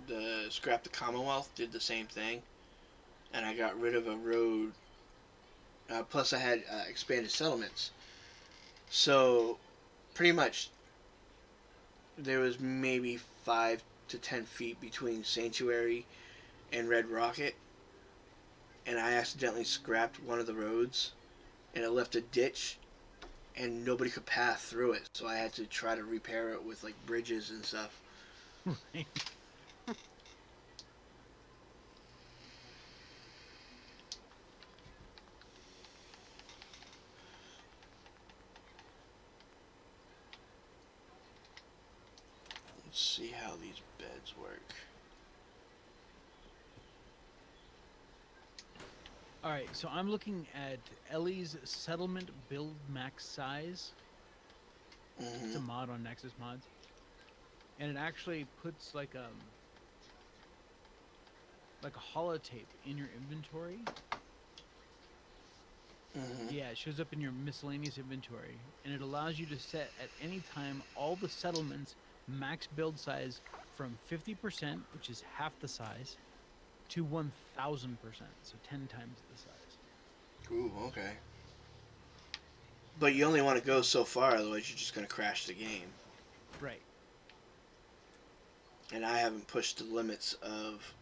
Speaker 1: the Scrap the Commonwealth did the same thing, and I got rid of a road. Plus, I had expanded settlements, so pretty much there was maybe 5 to 10 feet between Sanctuary and Red Rocket, and I accidentally scrapped one of the roads, and it left a ditch, and nobody could pass through it, so I had to try to repair it with like bridges and stuff.
Speaker 6: Right.
Speaker 1: Let's see how these beds work.
Speaker 6: All right, so I'm looking at Ellie's settlement build max size. It's a mod on Nexus Mods, and it actually puts like a holotape in your inventory. Yeah, it shows up in your miscellaneous inventory, and it allows you to set at any time all the settlements max build size from 50%, which is half the size, to 1,000%, so 10 times the size.
Speaker 1: Ooh, okay. But you only want to go so far, otherwise you're just going to crash the game.
Speaker 6: Right.
Speaker 1: And I haven't pushed the limits of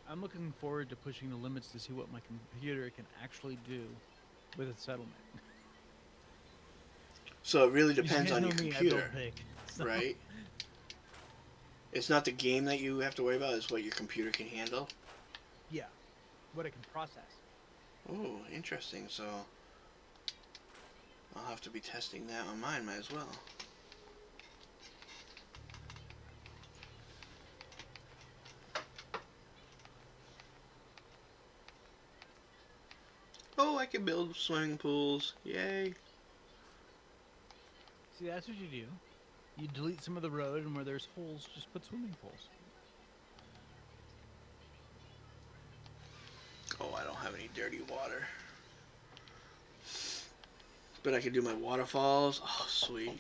Speaker 6: I'm looking forward to pushing the limits to see what my computer can actually do with a settlement.
Speaker 1: So it really
Speaker 6: You
Speaker 1: depends
Speaker 6: guys
Speaker 1: on
Speaker 6: know
Speaker 1: your
Speaker 6: me, I
Speaker 1: computer,
Speaker 6: build big. So.
Speaker 1: right? It's not the game that you have to worry about, it's what your computer can handle.
Speaker 6: Yeah, what it can process.
Speaker 1: Oh, interesting. So I'll have to be testing that on mine, might as well. Oh, I can build swimming pools. Yay.
Speaker 6: See, that's what you do. You delete some of the road, and where there's holes, just put swimming pools.
Speaker 1: Oh, I don't have any dirty water. But I can do my waterfalls. Oh, sweet.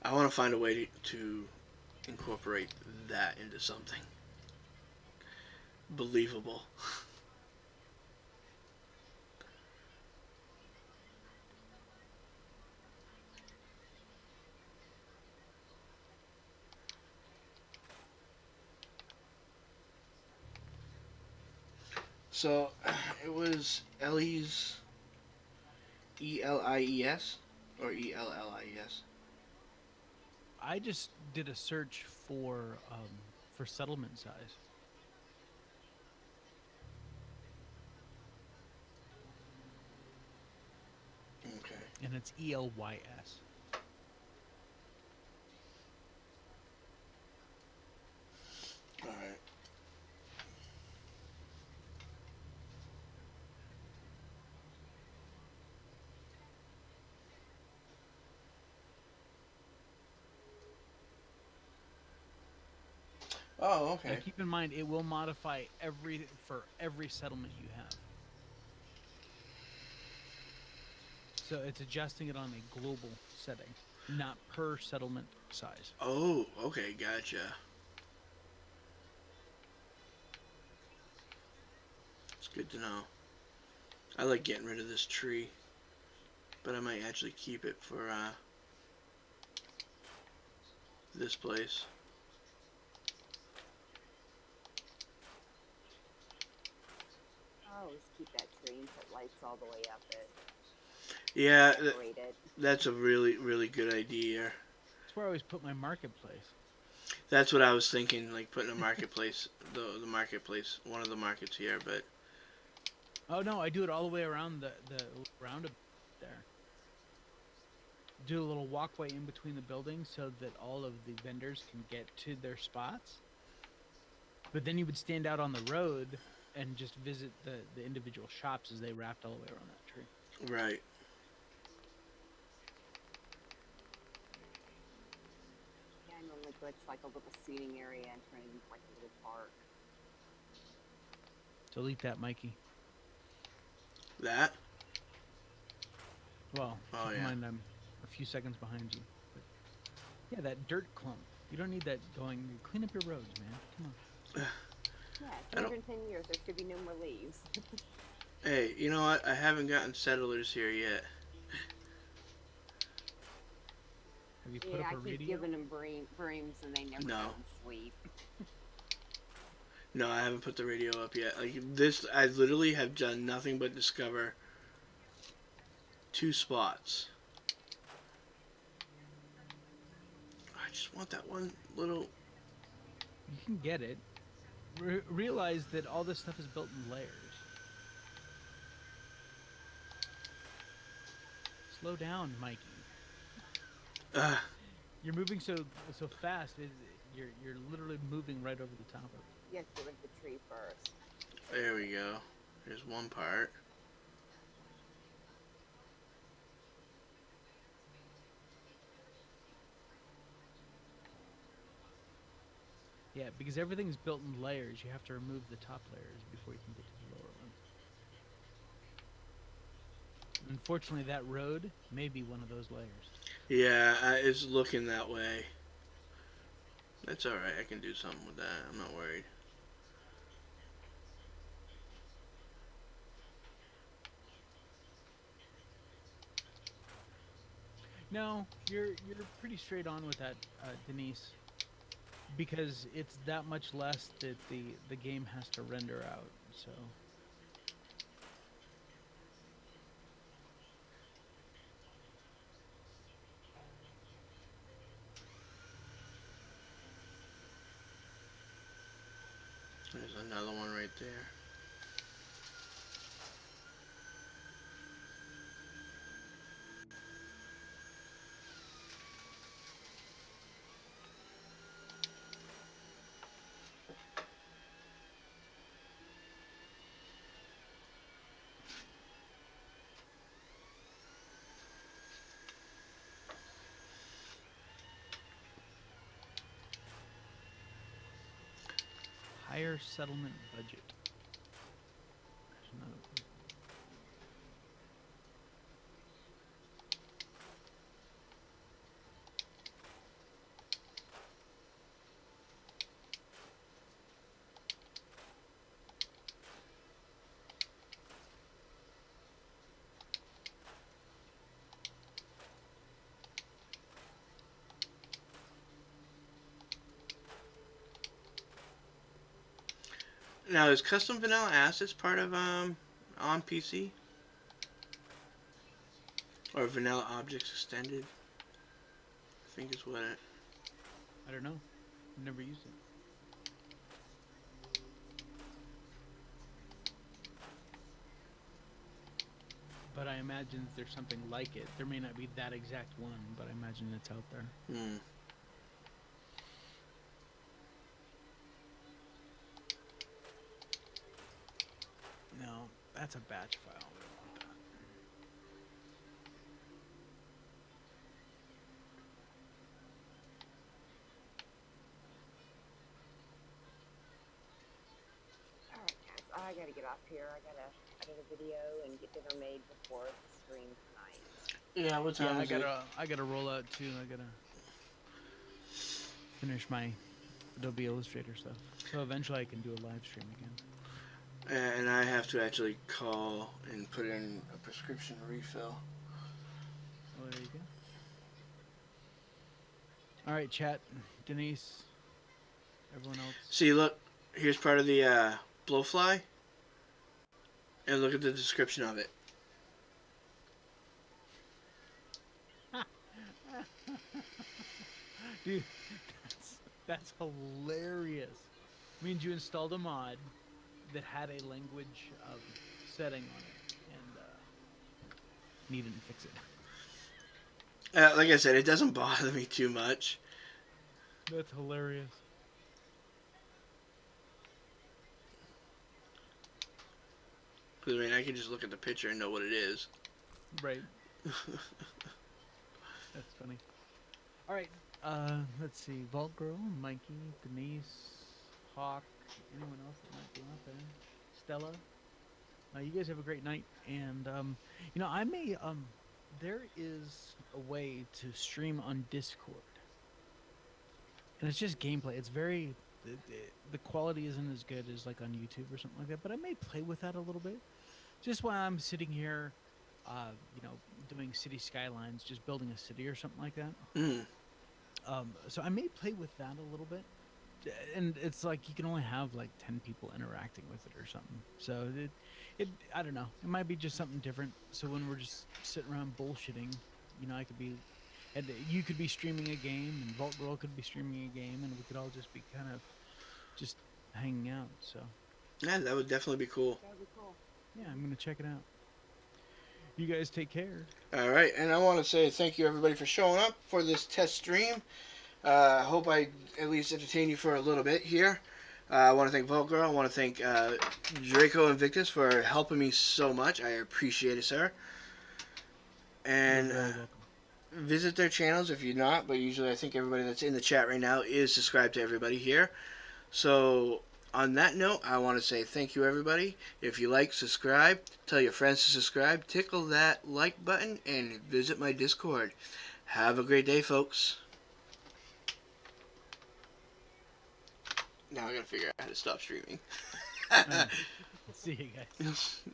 Speaker 1: I want to find a way to incorporate that into something believable. So it was Ellie's Elies or Ellies.
Speaker 6: I just did a search for settlement size.
Speaker 1: Okay.
Speaker 6: And it's ELYS.
Speaker 1: All right. Oh, okay.
Speaker 6: Now keep in mind, it will modify for every settlement you have. So it's adjusting it on a global setting, not per settlement size.
Speaker 1: Oh, okay, gotcha. It's good to know. I like getting rid of this tree, but I might actually keep it for this place.
Speaker 3: I always keep that tree and put lights all the way up it.
Speaker 1: Yeah,
Speaker 3: Decorate it.
Speaker 1: that's a really, really good idea.
Speaker 6: That's where I always put my marketplace.
Speaker 1: That's what I was thinking, like putting a marketplace, the marketplace, one of the markets here, but...
Speaker 6: Oh no, I do it all the way around the roundabout there. Do a little walkway in between the buildings so that all of the vendors can get to their spots. But then you would stand out on the road and just visit the individual shops as they wrapped all the way around that tree.
Speaker 1: Right.
Speaker 3: Yeah, I normally put like a little seating area and turn it into like a little park.
Speaker 6: Delete that, Mikey.
Speaker 1: That?
Speaker 6: Well,
Speaker 1: Oh,
Speaker 6: keep in
Speaker 1: yeah.
Speaker 6: mind I'm a few seconds behind you. But yeah, that dirt clump. You don't need that going. Clean up your roads, man. Come on.
Speaker 3: Yeah, 210 years, there should be no more leaves.
Speaker 1: Hey, you know what? I haven't gotten settlers here yet.
Speaker 6: Have you put
Speaker 3: Yeah,
Speaker 6: up
Speaker 3: I
Speaker 6: a
Speaker 3: keep
Speaker 6: radio?
Speaker 3: giving them brooms and they never
Speaker 1: No.
Speaker 3: go to sleep.
Speaker 1: No, I haven't put the radio up yet. Like this, I literally have done nothing but discover 2 spots. I just want that one little...
Speaker 6: You can get it. Realize that all this stuff is built in layers. Slow down, Mikey. You're moving so fast. You're literally moving right over the top of it.
Speaker 3: You have to get rid of the tree first.
Speaker 1: There we go. Here's one part.
Speaker 6: Yeah, because everything's built in layers. You have to remove the top layers before you can get to the lower ones. Unfortunately, that road may be one of those layers.
Speaker 1: Yeah, it's looking that way. That's alright, I can do something with that. I'm not worried.
Speaker 6: No, you're pretty straight on with that, Denise, because it's that much less that the game has to render out. So
Speaker 1: There's another one right there.
Speaker 6: higher settlement budget. There's another one.
Speaker 1: Now, is Custom Vanilla Assets part of on PC? Or Vanilla Objects Extended? I think is what it...
Speaker 6: I don't know. I've never used it. But I imagine there's something like it. There may not be that exact one, but I imagine it's out there.
Speaker 1: Hmm.
Speaker 6: No, that's a batch file. We don't want that.
Speaker 3: Alright, guys, I gotta get off here. I gotta edit a video and get dinner made before the stream tonight.
Speaker 1: Yeah, what time
Speaker 6: Yeah,
Speaker 1: is it?
Speaker 6: I gotta roll out too. I gotta finish my Adobe Illustrator stuff. So eventually I can do a live stream again.
Speaker 1: And I have to actually call and put in a prescription refill.
Speaker 6: Oh, there you go. All right, chat. Denise. Everyone else.
Speaker 1: See, look. Here's part of the blowfly. And look at the description of it.
Speaker 6: Dude, that's hilarious. Means you installed a mod that had a language setting on it and needed to fix it.
Speaker 1: Like I said, it doesn't bother me too much.
Speaker 6: That's hilarious.
Speaker 1: Because, I mean, I can just look at the picture and know what it is.
Speaker 6: Right. That's funny. All right. Let's see. Vault Girl, Mikey, Denise, Hawk, anyone else that might be out there? Stella. You guys have a great night. And, you know, I may, there is a way to stream on Discord. And it's just gameplay. It's very, the quality isn't as good as like on YouTube or something like that. But I may play with that a little bit. Just while I'm sitting here, you know, doing city skylines, just building a city or something like that.
Speaker 1: Mm.
Speaker 6: So I may play with that a little bit. And it's like you can only have like 10 people interacting with it or something. So it I don't know. It might be just something different. So when we're just sitting around bullshitting, you know, I could be, and you could be streaming a game, and Vault Girl could be streaming a game, and we could all just be kind of just hanging out. So
Speaker 1: Yeah, that would definitely be cool.
Speaker 3: That would be cool.
Speaker 6: yeah, I'm gonna check it out. You guys take care.
Speaker 1: All right, and I want to say thank you everybody for showing up for this test stream. I hope I at least entertain you for a little bit here. I want to thank Vault Girl. I want to thank Draco Invictus for helping me so much. I appreciate it, sir. And
Speaker 6: You're very welcome.
Speaker 1: visit their channels if you're not, but usually I think everybody that's in the chat right now is subscribed to everybody here. So on that note, I want to say thank you everybody. If you like, subscribe. Tell your friends to subscribe. Tickle that like button and visit my Discord. Have a great day, folks. Now I gotta figure out how to stop streaming.
Speaker 6: See you guys.